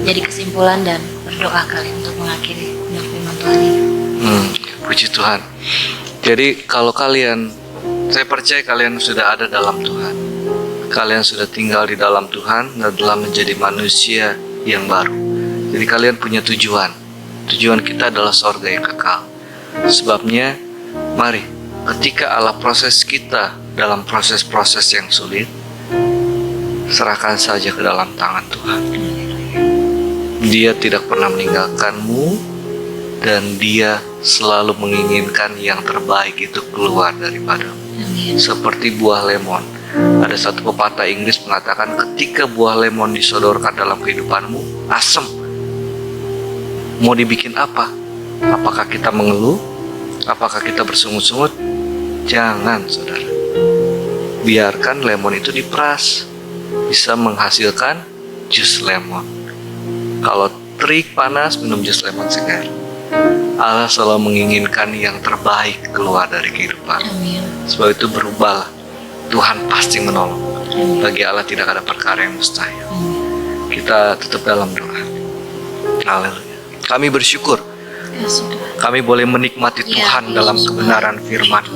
jadi kesimpulan dan berdoa kalian untuk mengakhiri firman Tuhan ini. puji Tuhan. Jadi kalau kalian, saya percaya kalian sudah ada dalam Tuhan. Kalian sudah tinggal di dalam Tuhan dan telah menjadi manusia yang baru. Jadi kalian punya tujuan. Tujuan kita adalah sorga yang kekal. Sebabnya, mari, ketika Allah proses kita dalam proses-proses yang sulit, serahkan saja ke dalam tangan Tuhan. Dia tidak pernah meninggalkanmu, dan Dia selalu menginginkan yang terbaik itu keluar daripadamu. Seperti buah lemon. Ada satu pepatah Inggris mengatakan, ketika buah lemon disodorkan dalam kehidupanmu, asam. Mau dibikin apa? Apakah kita mengeluh? Apakah kita bersungut-sungut? Jangan, saudara. Biarkan lemon itu diperas. Bisa menghasilkan jus lemon. Kalau terik panas, minum jus lemon segar. Allah selalu menginginkan yang terbaik keluar dari kehidupan. Amin. Sebab itu berubahlah. Tuhan pasti menolong. Bagi Allah tidak ada perkara yang mustahil. Kita tetap dalam doa. Haleluya. Kami bersyukur Ya sudah. kami boleh menikmati Tuhan dalam kebenaran firman.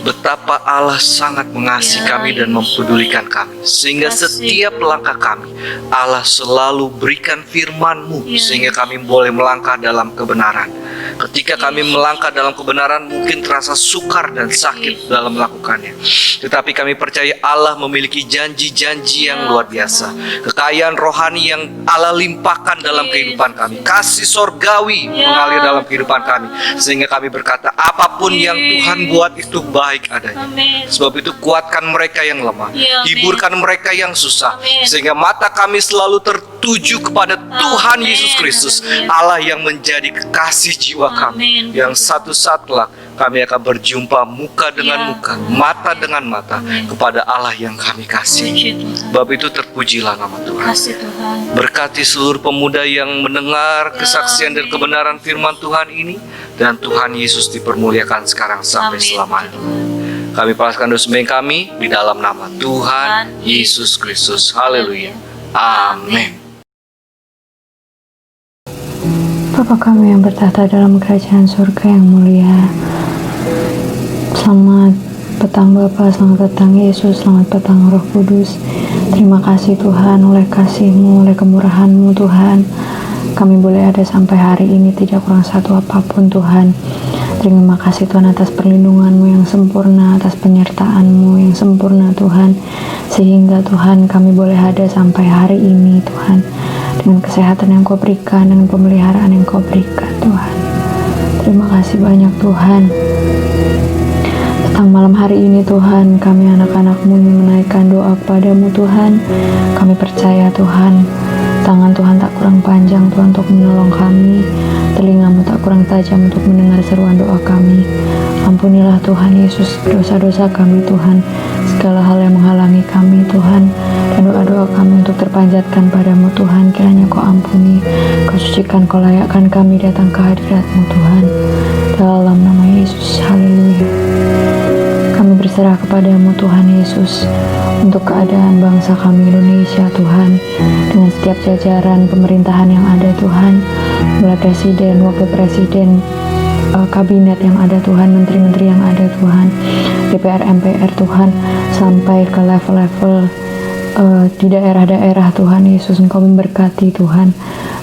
Betapa Allah sangat mengasihi kami dan mempedulikan kami, sehingga setiap langkah kami Allah selalu berikan firman-Mu, sehingga kami boleh melangkah dalam kebenaran. Ketika kami melangkah dalam kebenaran, mungkin terasa sukar dan sakit dalam melakukannya, tetapi kami percaya Allah memiliki janji-janji yang luar biasa, kekayaan rohani yang Allah limpahkan dalam kehidupan kami, kasih sorgawi mengalir dalam kehidupan kami, sehingga kami berkata, apapun yang Tuhan buat itu baik adanya. Sebab itu kuatkan mereka yang lemah, hiburkan mereka yang susah, sehingga mata kami selalu tertuju kepada Tuhan Yesus Kristus, Allah yang menjadi kekasih jiwa kami, yang satu saat kelak kami akan berjumpa muka dengan muka, mata dengan mata kepada Allah yang kami kasih. Sebab itu terpujilah nama Tuhan. Berkati seluruh pemuda yang mendengar kesaksian dan kebenaran firman Tuhan ini, dan Tuhan Yesus dipermuliakan sekarang sampai selamanya. Kami pasrahkan dosa kami di dalam nama Tuhan Yesus Kristus. Haleluya. Amin. Bapa kami yang bertahta dalam kerajaan surga yang mulia, selamat petang Bapa, selamat petang Yesus, selamat petang Roh Kudus. Terima kasih Tuhan, oleh kasih-Mu, oleh kemurahan-Mu Tuhan, kami boleh ada sampai hari ini, tidak kurang satu apapun Tuhan. Terima kasih Tuhan atas perlindungan-Mu yang sempurna, atas penyertaan-Mu yang sempurna Tuhan, sehingga Tuhan kami boleh ada sampai hari ini Tuhan, dengan kesehatan yang Kau berikan, dengan pemeliharaan yang Kau berikan Tuhan. Terima kasih banyak Tuhan. Petang malam hari ini Tuhan, kami anak-anak-Mu ingin menaikkan doa kepadamu Tuhan. Kami percaya Tuhan, tangan Tuhan tak kurang panjang Tuhan untuk menolong kami, telinga-Mu tak kurang tajam untuk mendengar seruan doa kami. Ampunilah Tuhan Yesus dosa-dosa kami Tuhan, segala hal yang menghalangi kami Tuhan, dan doa-doa kami untuk terpanjatkan padamu Tuhan, kiranya Kau ampuni, Kau sucikan, Kau layakkan kami datang ke hadirat-Mu Tuhan, dalam nama Yesus. Haleluya. Kami berserah kepadamu Tuhan Yesus, untuk keadaan bangsa kami Indonesia Tuhan, dengan setiap jajaran pemerintahan yang ada Tuhan, mulai presiden, wakil presiden, kabinet yang ada Tuhan, menteri-menteri yang ada Tuhan, DPR, MPR Tuhan, sampai ke level-level di daerah-daerah Tuhan Yesus. Engkau memberkati Tuhan,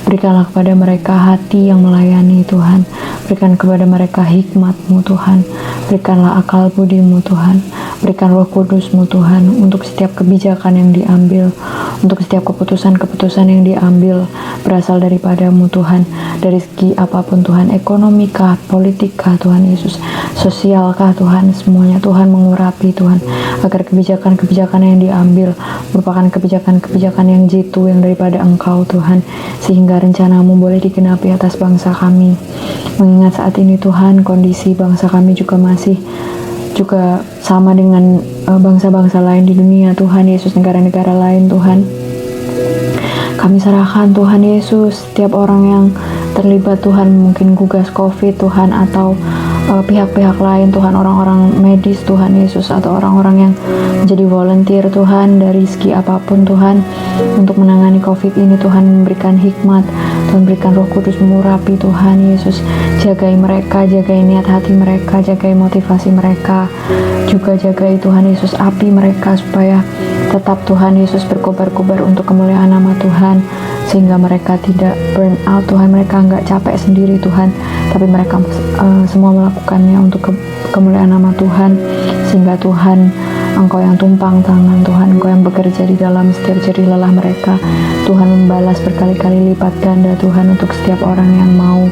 berikanlah kepada mereka hati yang melayani Tuhan, berikan kepada mereka hikmat-Mu Tuhan, berikanlah akal budi-Mu Tuhan, berikan Roh Kudus-Mu Tuhan, untuk setiap kebijakan yang diambil, untuk setiap keputusan-keputusan yang diambil berasal daripada-Mu Tuhan, dari segi apapun Tuhan, ekonomikah, politikah Tuhan Yesus, sosialkah Tuhan, semuanya Tuhan mengurapi Tuhan, agar kebijakan-kebijakan yang diambil merupakan kebijakan-kebijakan yang jitu, yang daripada Engkau Tuhan, sehingga rencana-Mu boleh digenapi atas bangsa kami. Mengingat saat ini Tuhan, kondisi bangsa kami juga masih juga sama dengan bangsa-bangsa lain di dunia Tuhan Yesus, negara-negara lain Tuhan. Kami serahkan Tuhan Yesus setiap orang yang terlibat Tuhan, mungkin gugas COVID Tuhan, atau pihak-pihak lain Tuhan, orang-orang medis Tuhan Yesus, atau orang-orang yang menjadi volunteer Tuhan dari segi apapun Tuhan untuk menangani COVID ini. Tuhan memberikan hikmat, Tuhan berikan Roh Kudus mengurapi Tuhan Yesus. Jagai mereka, jagai niat hati mereka, jagai motivasi mereka, juga jagai Tuhan Yesus api mereka supaya tetap Tuhan Yesus berkobar-kobar untuk kemuliaan nama Tuhan, sehingga mereka tidak burn out Tuhan, mereka nggak capek sendiri Tuhan, tapi mereka semua melakukannya untuk kemuliaan nama Tuhan, sehingga Tuhan, Engkau yang tumpang tangan Tuhan, Engkau yang bekerja di dalam setiap jerih lelah mereka. Tuhan membalas berkali-kali lipat ganda Tuhan untuk setiap orang yang mau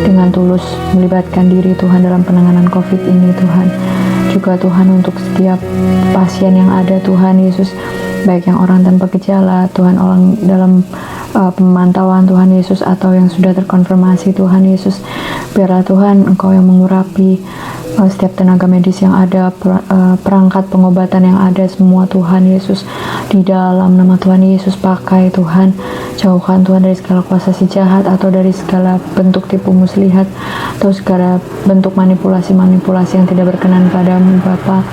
dengan tulus melibatkan diri Tuhan dalam penanganan COVID ini Tuhan. Juga Tuhan untuk setiap pasien yang ada Tuhan Yesus, baik yang orang tanpa gejala Tuhan, orang dalam pemantauan Tuhan Yesus, atau yang sudah terkonfirmasi Tuhan Yesus, biarlah Tuhan Engkau yang mengurapi setiap tenaga medis yang ada, perangkat pengobatan yang ada semua Tuhan Yesus, di dalam nama Tuhan Yesus pakai Tuhan, jauhkan Tuhan dari segala kuasa si jahat, atau dari segala bentuk tipu muslihat, atau segala bentuk manipulasi-manipulasi yang tidak berkenan padamu Bapa.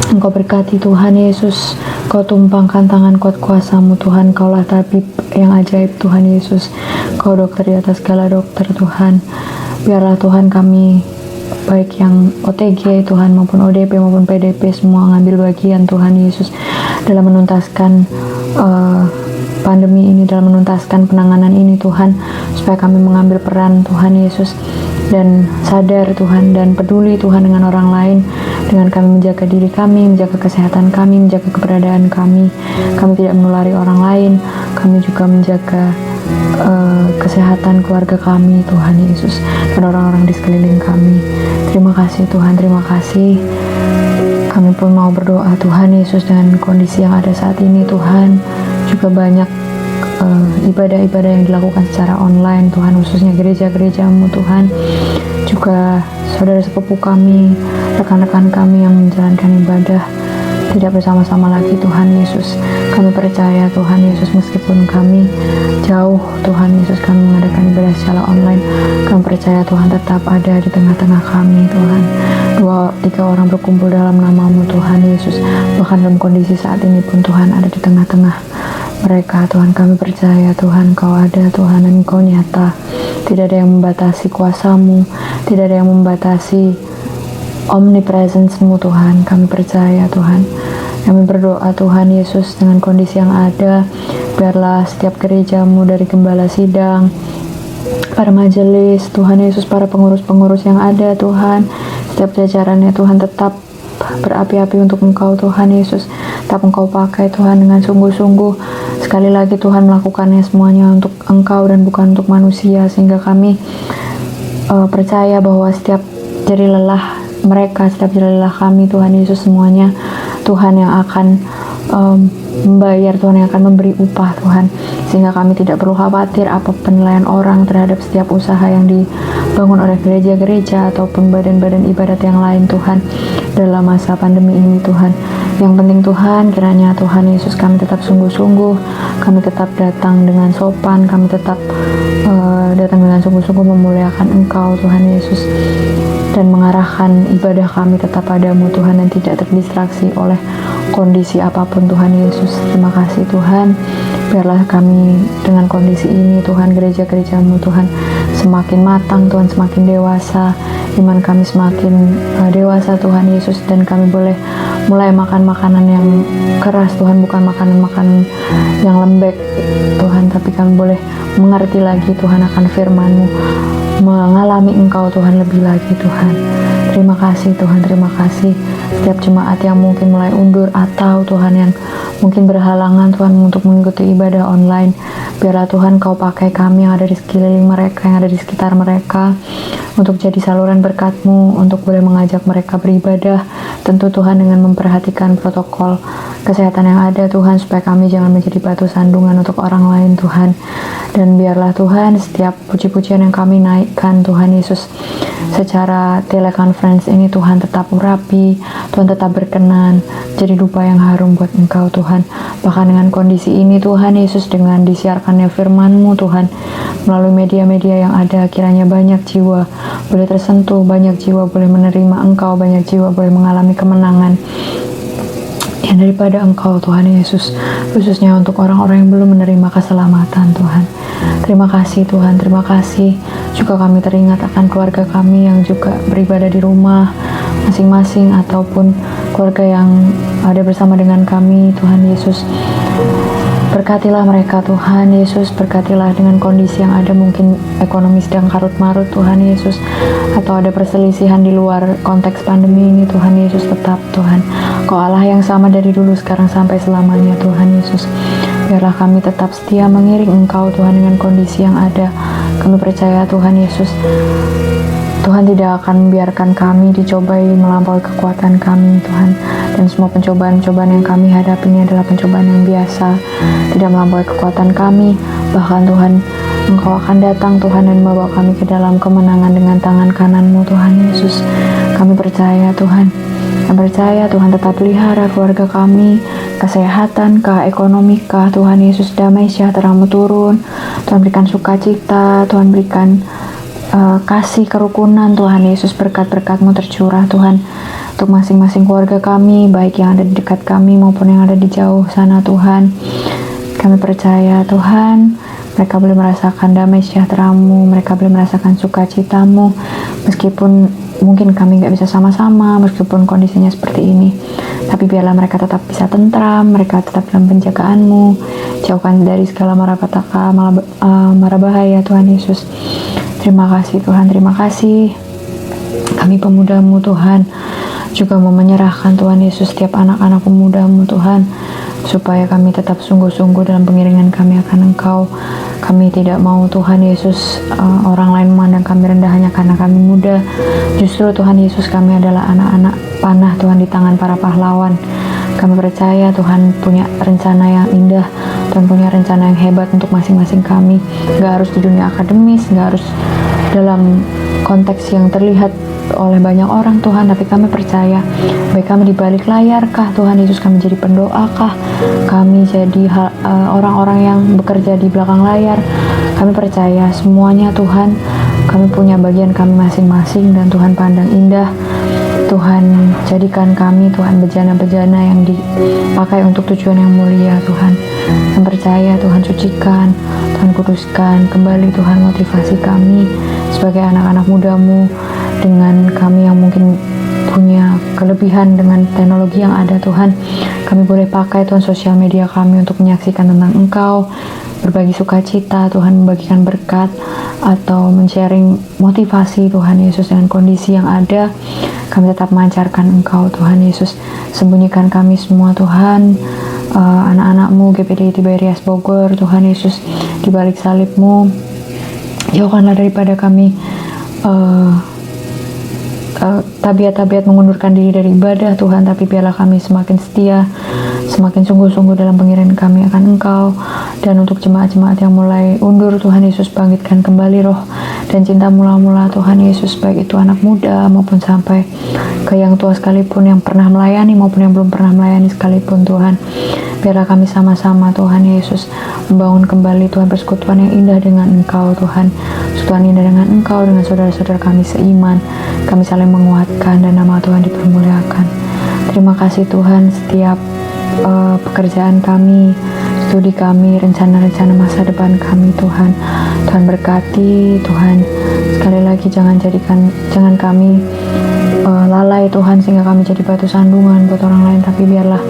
Engkau berkati Tuhan Yesus, Kau tumpangkan tangan kuat kuasamu Tuhan, Kaulah tabib yang ajaib Tuhan Yesus, Kau dokter di atas segala dokter Tuhan. Biarlah Tuhan kami, baik yang OTG Tuhan maupun ODP maupun PDP, semua ngambil bagian Tuhan Yesus dalam menuntaskan pandemi ini, dalam menuntaskan penanganan ini Tuhan, supaya kami mengambil peran Tuhan Yesus dan sadar Tuhan dan peduli Tuhan dengan orang lain, dengan kami menjaga diri kami, menjaga kesehatan kami, menjaga keberadaan kami tidak menulari orang lain, kami juga menjaga kesehatan keluarga kami Tuhan Yesus, dan orang-orang di sekeliling kami. Terima kasih Tuhan, terima kasih. Kami pun mau berdoa Tuhan Yesus dengan kondisi yang ada saat ini Tuhan, juga banyak ibadah-ibadah yang dilakukan secara online Tuhan, khususnya gereja-gerejamu Tuhan, juga saudara sepupu kami, rekan-rekan kami yang menjalankan ibadah tidak bersama-sama lagi Tuhan Yesus. Kami percaya Tuhan Yesus, meskipun kami jauh Tuhan Yesus, kami mengadakan ibadah secara online, kami percaya Tuhan tetap ada di tengah-tengah kami Tuhan. 2-3 orang berkumpul dalam namamu Tuhan Yesus, bahkan dalam kondisi saat ini pun Tuhan ada di tengah-tengah mereka Tuhan. Kami percaya Tuhan Kau ada Tuhan, dan Kau nyata, tidak ada yang membatasi kuasamu, tidak ada yang membatasi omnipresence-mu Tuhan. Kami percaya Tuhan. Kami berdoa Tuhan Yesus, dengan kondisi yang ada, biarlah setiap gerejamu, dari gembala sidang, para majelis Tuhan Yesus, para pengurus-pengurus yang ada Tuhan, setiap jajarannya Tuhan tetap berapi-api untuk Engkau Tuhan Yesus, tetap Engkau pakai Tuhan dengan sungguh-sungguh. Sekali lagi Tuhan, melakukannya semuanya untuk Engkau dan bukan untuk manusia, sehingga kami percaya bahwa setiap jerih lelah mereka, setiap jerih lelah kami Tuhan Yesus, semuanya Tuhan yang akan membayar, Tuhan yang akan memberi upah Tuhan, sehingga kami tidak perlu khawatir apa penilaian orang terhadap setiap usaha yang dibangun oleh gereja-gereja ataupun badan-badan ibadat yang lain Tuhan dalam masa pandemi ini Tuhan. Yang penting Tuhan, kiranya Tuhan Yesus kami tetap sungguh-sungguh, kami tetap datang dengan sopan, kami tetap datang dengan sungguh-sungguh memuliakan Engkau Tuhan Yesus, dan mengarahkan ibadah kami tetap padamu Tuhan, dan tidak terdistraksi oleh kondisi apapun Tuhan Yesus. Terima kasih Tuhan, biarlah kami dengan kondisi ini Tuhan, gereja-gerejamu Tuhan semakin matang Tuhan, semakin dewasa, iman kami semakin dewasa Tuhan Yesus, dan kami boleh mulai makan makanan yang keras Tuhan, bukan makanan-makanan yang lembek Tuhan, tapi kami boleh mengerti lagi Tuhan akan firman-Mu, mengalami Engkau Tuhan lebih lagi Tuhan. Terima kasih Tuhan, terima kasih. Setiap jemaat yang mungkin mulai undur, atau Tuhan yang mungkin berhalangan Tuhan untuk mengikuti ibadah online, biarlah Tuhan Kau pakai kami yang ada di sekeliling mereka, yang ada di sekitar mereka, untuk jadi saluran berkat-Mu, untuk boleh mengajak mereka beribadah, tentu Tuhan dengan memperhatikan protokol kesehatan yang ada Tuhan, supaya kami jangan menjadi batu sandungan untuk orang lain Tuhan. Dan biarlah Tuhan setiap puji-pujian yang kami naikkan Tuhan Yesus secara teleconference ini Tuhan tetap rapi, Tuhan tetap berkenan, jadi dupa yang harum buat Engkau Tuhan. Bahkan dengan kondisi ini Tuhan Yesus, dengan disiarkannya firman-Mu Tuhan melalui media-media yang ada, kiranya banyak jiwa boleh tersentuh, banyak jiwa boleh menerima Engkau, banyak jiwa boleh mengalami kemenangan yang daripada Engkau Tuhan Yesus, khususnya untuk orang-orang yang belum menerima keselamatan Tuhan. Terima kasih Tuhan, terima kasih. Juga kami teringat akan keluarga kami yang juga beribadah di rumah masing-masing, ataupun keluarga yang ada bersama dengan kami Tuhan Yesus. Berkatilah mereka Tuhan Yesus, berkatilah dengan kondisi yang ada, mungkin ekonomi sedang karut-marut Tuhan Yesus, atau ada perselisihan di luar konteks pandemi ini Tuhan Yesus. Tetap Tuhan, Kau Allah yang sama dari dulu, sekarang, sampai selamanya Tuhan Yesus. Biarlah kami tetap setia mengiring Engkau Tuhan dengan kondisi yang ada. Kami percaya Tuhan Yesus, Tuhan tidak akan membiarkan kami dicobai melampaui kekuatan kami Tuhan. Dan semua pencobaan-pencobaan yang kami hadapi ini adalah pencobaan yang biasa, tidak melampaui kekuatan kami. Bahkan Tuhan, Engkau akan datang Tuhan dan membawa kami ke dalam kemenangan dengan tangan kanan-Mu Tuhan Yesus. Kami percaya Tuhan, kami percaya Tuhan tetap pelihara keluarga kami, kesehatan kah, ekonomi kah Tuhan Yesus, damai sejahtera-Mu turun, Tuhan berikan sukacita, Tuhan berikan kasih kerukunan Tuhan Yesus, berkat-berkat-Mu tercurah Tuhan untuk masing-masing keluarga kami, baik yang ada di dekat kami maupun yang ada di jauh sana Tuhan. Kami percaya Tuhan, mereka boleh merasakan damai sejahtera-Mu, mereka boleh merasakan sukacita-Mu, meskipun mungkin kami gak bisa sama-sama, meskipun kondisinya seperti ini, tapi biarlah mereka tetap bisa tentram, mereka tetap dalam penjagaan-Mu, jauhkan dari segala malapetaka, mara bahaya Tuhan Yesus. Terima kasih Tuhan, terima kasih. Kami pemuda-Mu Tuhan juga mau menyerahkan Tuhan Yesus setiap anak-anak pemuda-Mu Tuhan, supaya kami tetap sungguh-sungguh dalam pengiringan kami akan Engkau. Kami tidak mau Tuhan Yesus orang lain memandang kami rendah hanya karena kami muda. Justru Tuhan Yesus, kami adalah anak-anak panah Tuhan di tangan para pahlawan. Kami percaya Tuhan punya rencana yang indah, Tuhan punya rencana yang hebat untuk masing-masing kami. Gak harus di dunia akademis, gak harus dalam konteks yang terlihat oleh banyak orang Tuhan, tapi kami percaya, baik kami di balik layar kah Tuhan Yesus, kami jadi pendoa kah, kami jadi orang-orang yang bekerja di belakang layar, kami percaya semuanya Tuhan, kami punya bagian kami masing-masing, dan Tuhan pandang indah. Tuhan jadikan kami Tuhan bejana-bejana yang dipakai untuk tujuan yang mulia Tuhan. Kami percaya Tuhan, sucikan, Tuhan kuduskan kembali Tuhan motivasi kami sebagai anak-anak muda-Mu, dengan kami yang mungkin punya kelebihan dengan teknologi yang ada Tuhan. Kami boleh pakai Tuhan sosial media kami untuk menyaksikan tentang Engkau, berbagi sukacita Tuhan, membagikan berkat, atau men-sharing motivasi Tuhan Yesus dengan kondisi yang ada. Kami tetap memancarkan Engkau Tuhan Yesus. Sembunyikan kami semua Tuhan, anak-anak-Mu GPD Tiberias Bogor Tuhan Yesus, di balik salib-Mu. Jauhkanlah daripada kami tabiat-tabiat mengundurkan diri dari ibadah Tuhan, tapi biarlah kami semakin setia, semakin sungguh-sungguh dalam pengiringan kami akan Engkau. Dan untuk jemaat-jemaat yang mulai undur Tuhan Yesus, bangkitkan kembali roh dan cinta mula-mula Tuhan Yesus, baik itu anak muda maupun sampai ke yang tua sekalipun, yang pernah melayani maupun yang belum pernah melayani sekalipun Tuhan. Biarlah kami sama-sama Tuhan Yesus membangun kembali Tuhan persekutuan yang indah dengan Engkau Tuhan, persekutuan indah dengan Engkau, dengan saudara-saudara kami seiman. Kami saling menguatkan dan nama Tuhan dipermuliakan. Terima kasih Tuhan, setiap pekerjaan kami, studi kami, rencana-rencana masa depan kami Tuhan. Tuhan berkati Tuhan. Sekali lagi jangan kami lalai Tuhan sehingga kami jadi batu sandungan buat orang lain, tapi biarlah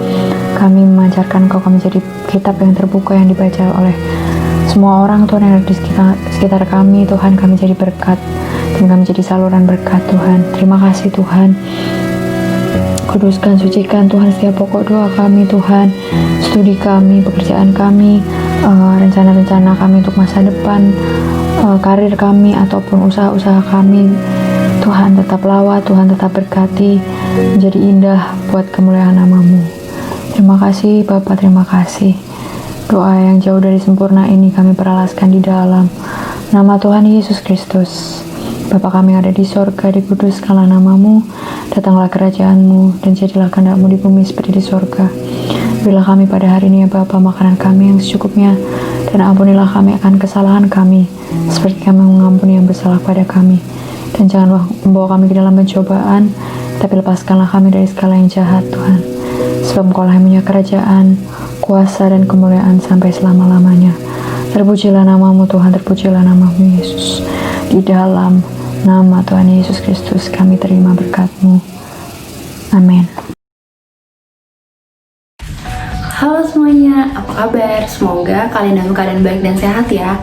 kami memancarkan Engkau, kami jadi kitab yang terbuka yang dibaca oleh semua orang Tuhan yang ada di sekitar kami Tuhan. Kami jadi berkat dan kami jadi saluran berkat Tuhan. Terima kasih Tuhan. Kuduskan, sucikan Tuhan setiap pokok doa kami Tuhan, studi kami, pekerjaan kami, rencana-rencana kami untuk masa depan, karir kami ataupun usaha-usaha kami. Tuhan tetap lawat, Tuhan tetap berkati, menjadi indah buat kemuliaan nama-Mu. Terima kasih Bapa, terima kasih. Doa yang jauh dari sempurna ini kami peralaskan di dalam nama Tuhan Yesus Kristus. Bapa kami yang ada di sorga, dikuduskanlah namamu, datanglah kerajaanmu, dan jadilah kehendak-mu di bumi seperti di sorga. Berilah kami pada hari ini ya Bapa makanan kami yang secukupnya, dan ampunilah kami akan kesalahan kami, seperti kami mengampuni yang bersalah pada kami. Dan janganlah membawa kami ke dalam pencobaan, tapi lepaskanlah kami dari segala yang jahat Tuhan. Sebab Engkau lah yang punya kerajaan, kuasa dan kemuliaan sampai selama-lamanya. Terpujilah namamu Tuhan, terpujilah namamu Yesus. Di dalam nama Tuhan Yesus Kristus kami terima berkat-Mu. Amin. Halo semuanya, apa kabar? Semoga kalian dalam keadaan baik dan sehat ya.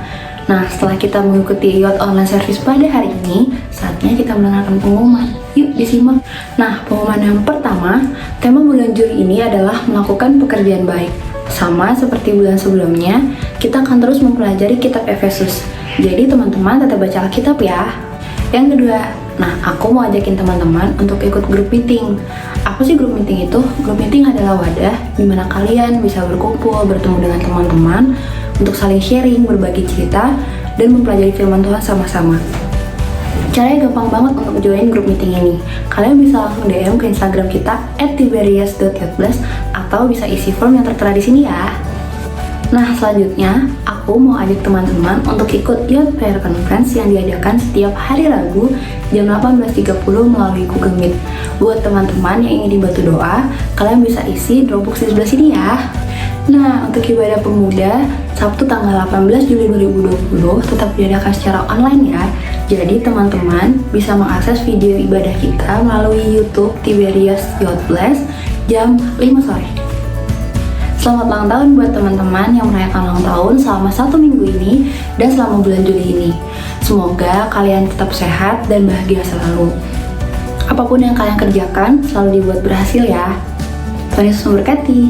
Nah, setelah kita mengikuti Youth Online Service pada hari ini, saatnya kita mendengarkan pengumuman. Yuk disimak. Nah, pengumuman yang pertama, tema bulan Juli ini adalah melakukan pekerjaan baik. Sama seperti bulan sebelumnya, kita akan terus mempelajari kitab Efesus. Jadi teman-teman tetap baca Alkitab ya. Yang kedua, nah aku mau ajakin teman-teman untuk ikut grup meeting. Apa sih grup meeting itu? Grup meeting adalah wadah di mana kalian bisa berkumpul, bertemu dengan teman-teman untuk saling sharing, berbagi cerita, dan mempelajari firman Tuhan sama-sama. Caranya gampang banget untuk join grup meeting ini. Kalian bisa langsung DM ke Instagram kita @tiberias.youth+ atau bisa isi form yang tertera di sini ya. Nah, selanjutnya aku mau ajak teman-teman untuk ikut Youth Prayer Conference yang diadakan setiap hari Rabu jam 18.30 melalui Google Meet. Buat teman-teman yang ingin dibantu doa, kalian bisa isi Dropbox di sebelah sini ya. Nah, untuk ibadah pemuda, Sabtu tanggal 18 Juli 2020 tetap diadakan secara online ya. Jadi teman-teman bisa mengakses video ibadah kita melalui YouTube Tiberias Youth+ jam 5 sore. Selamat ulang tahun buat teman-teman yang merayakan ulang tahun selama 1 minggu ini dan selama bulan Juli ini. Semoga kalian tetap sehat dan bahagia selalu. Apapun yang kalian kerjakan selalu dibuat berhasil ya. Tuhan Yesus memberkati.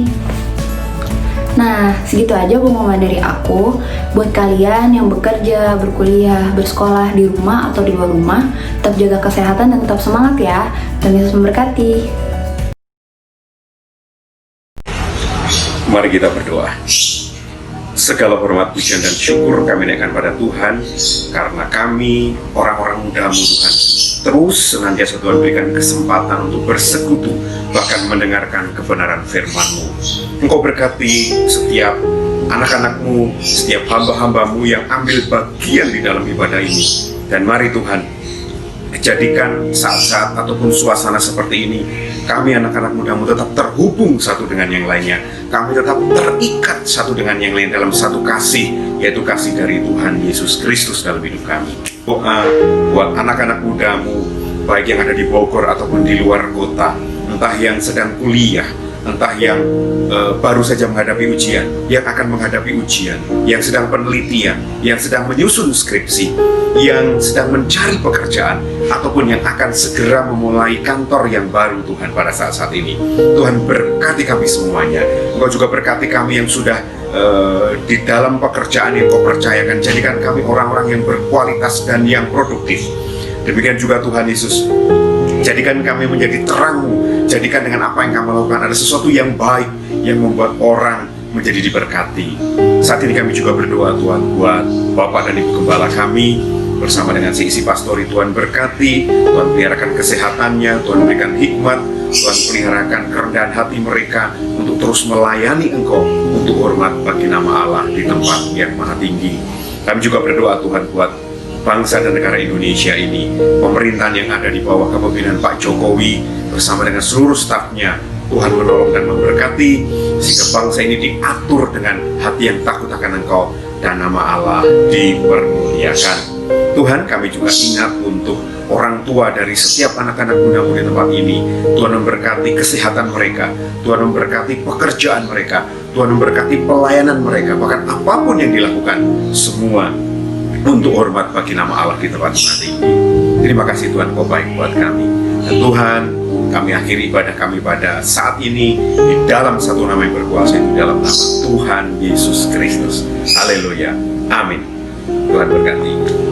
Nah, segitu aja pengumuman dari aku. Buat kalian yang bekerja, berkuliah, bersekolah di rumah atau di luar rumah, tetap jaga kesehatan dan tetap semangat ya. Tuhan Yesus memberkati. Mari kita berdoa. Segala hormat, pujian, dan syukur kami naikkan pada Tuhan, karena kami, orang-orang muda-Mu Tuhan, terus senantiasa Tuhan berikan kesempatan untuk bersekutu, bahkan mendengarkan kebenaran firman-Mu. Engkau berkati setiap anak-anak-Mu, setiap hamba-hamba-Mu yang ambil bagian di dalam ibadah ini. Dan mari Tuhan, jadikan saat-saat ataupun suasana seperti ini, kami anak-anak muda-Mu tetap terhubung satu dengan yang lainnya. Kami tetap terikat satu dengan yang lain dalam satu kasih, yaitu kasih dari Tuhan Yesus Kristus dalam hidup kami. Doa buat anak-anak muda-Mu, baik yang ada di Bogor ataupun di luar kota, entah yang sedang kuliah, entah yang baru saja menghadapi ujian, yang akan menghadapi ujian, yang sedang penelitian, yang sedang menyusun skripsi, yang sedang mencari pekerjaan, ataupun yang akan segera memulai kantor yang baru Tuhan pada saat-saat ini. Tuhan berkati kami semuanya. Engkau juga berkati kami yang sudah di dalam pekerjaan yang Kau percayakan. Jadikan kami orang-orang yang berkualitas dan yang produktif. Demikian juga Tuhan Yesus, jadikan kami menjadi terang-Mu. Jadikan dengan apa yang kami lakukan ada sesuatu yang baik yang membuat orang menjadi diberkati. Saat ini kami juga berdoa Tuhan buat Bapak dan Ibu Gembala kami bersama dengan seisi pastori. Tuhan berkati, Tuhan peliharakan kesehatannya, Tuhan berikan hikmat, Tuhan peliharakan kerendahan hati mereka untuk terus melayani Engkau untuk hormat bagi nama Allah di tempat yang maha tinggi. Kami juga berdoa Tuhan buat bangsa dan negara Indonesia ini, pemerintahan yang ada di bawah kepemimpinan Pak Jokowi bersama dengan seluruh stafnya. Tuhan menolong dan memberkati sehingga bangsa ini diatur dengan hati yang takut akan Engkau dan nama Allah dipermuliakan. Tuhan, kami juga ingat untuk orang tua dari setiap anak-anak muda-Mu di tempat ini. Tuhan memberkati kesehatan mereka, Tuhan memberkati pekerjaan mereka, Tuhan memberkati pelayanan mereka, bahkan apapun yang dilakukan, semua untuk hormat bagi nama Allah di tempat ini. Terima kasih Tuhan, Kau baik buat kami. Dan Tuhan, kami akhiri ibadah kami pada saat ini di dalam satu nama yang berkuasa, di dalam nama Tuhan Yesus Kristus. Haleluya. Amin. Tuhan berkati.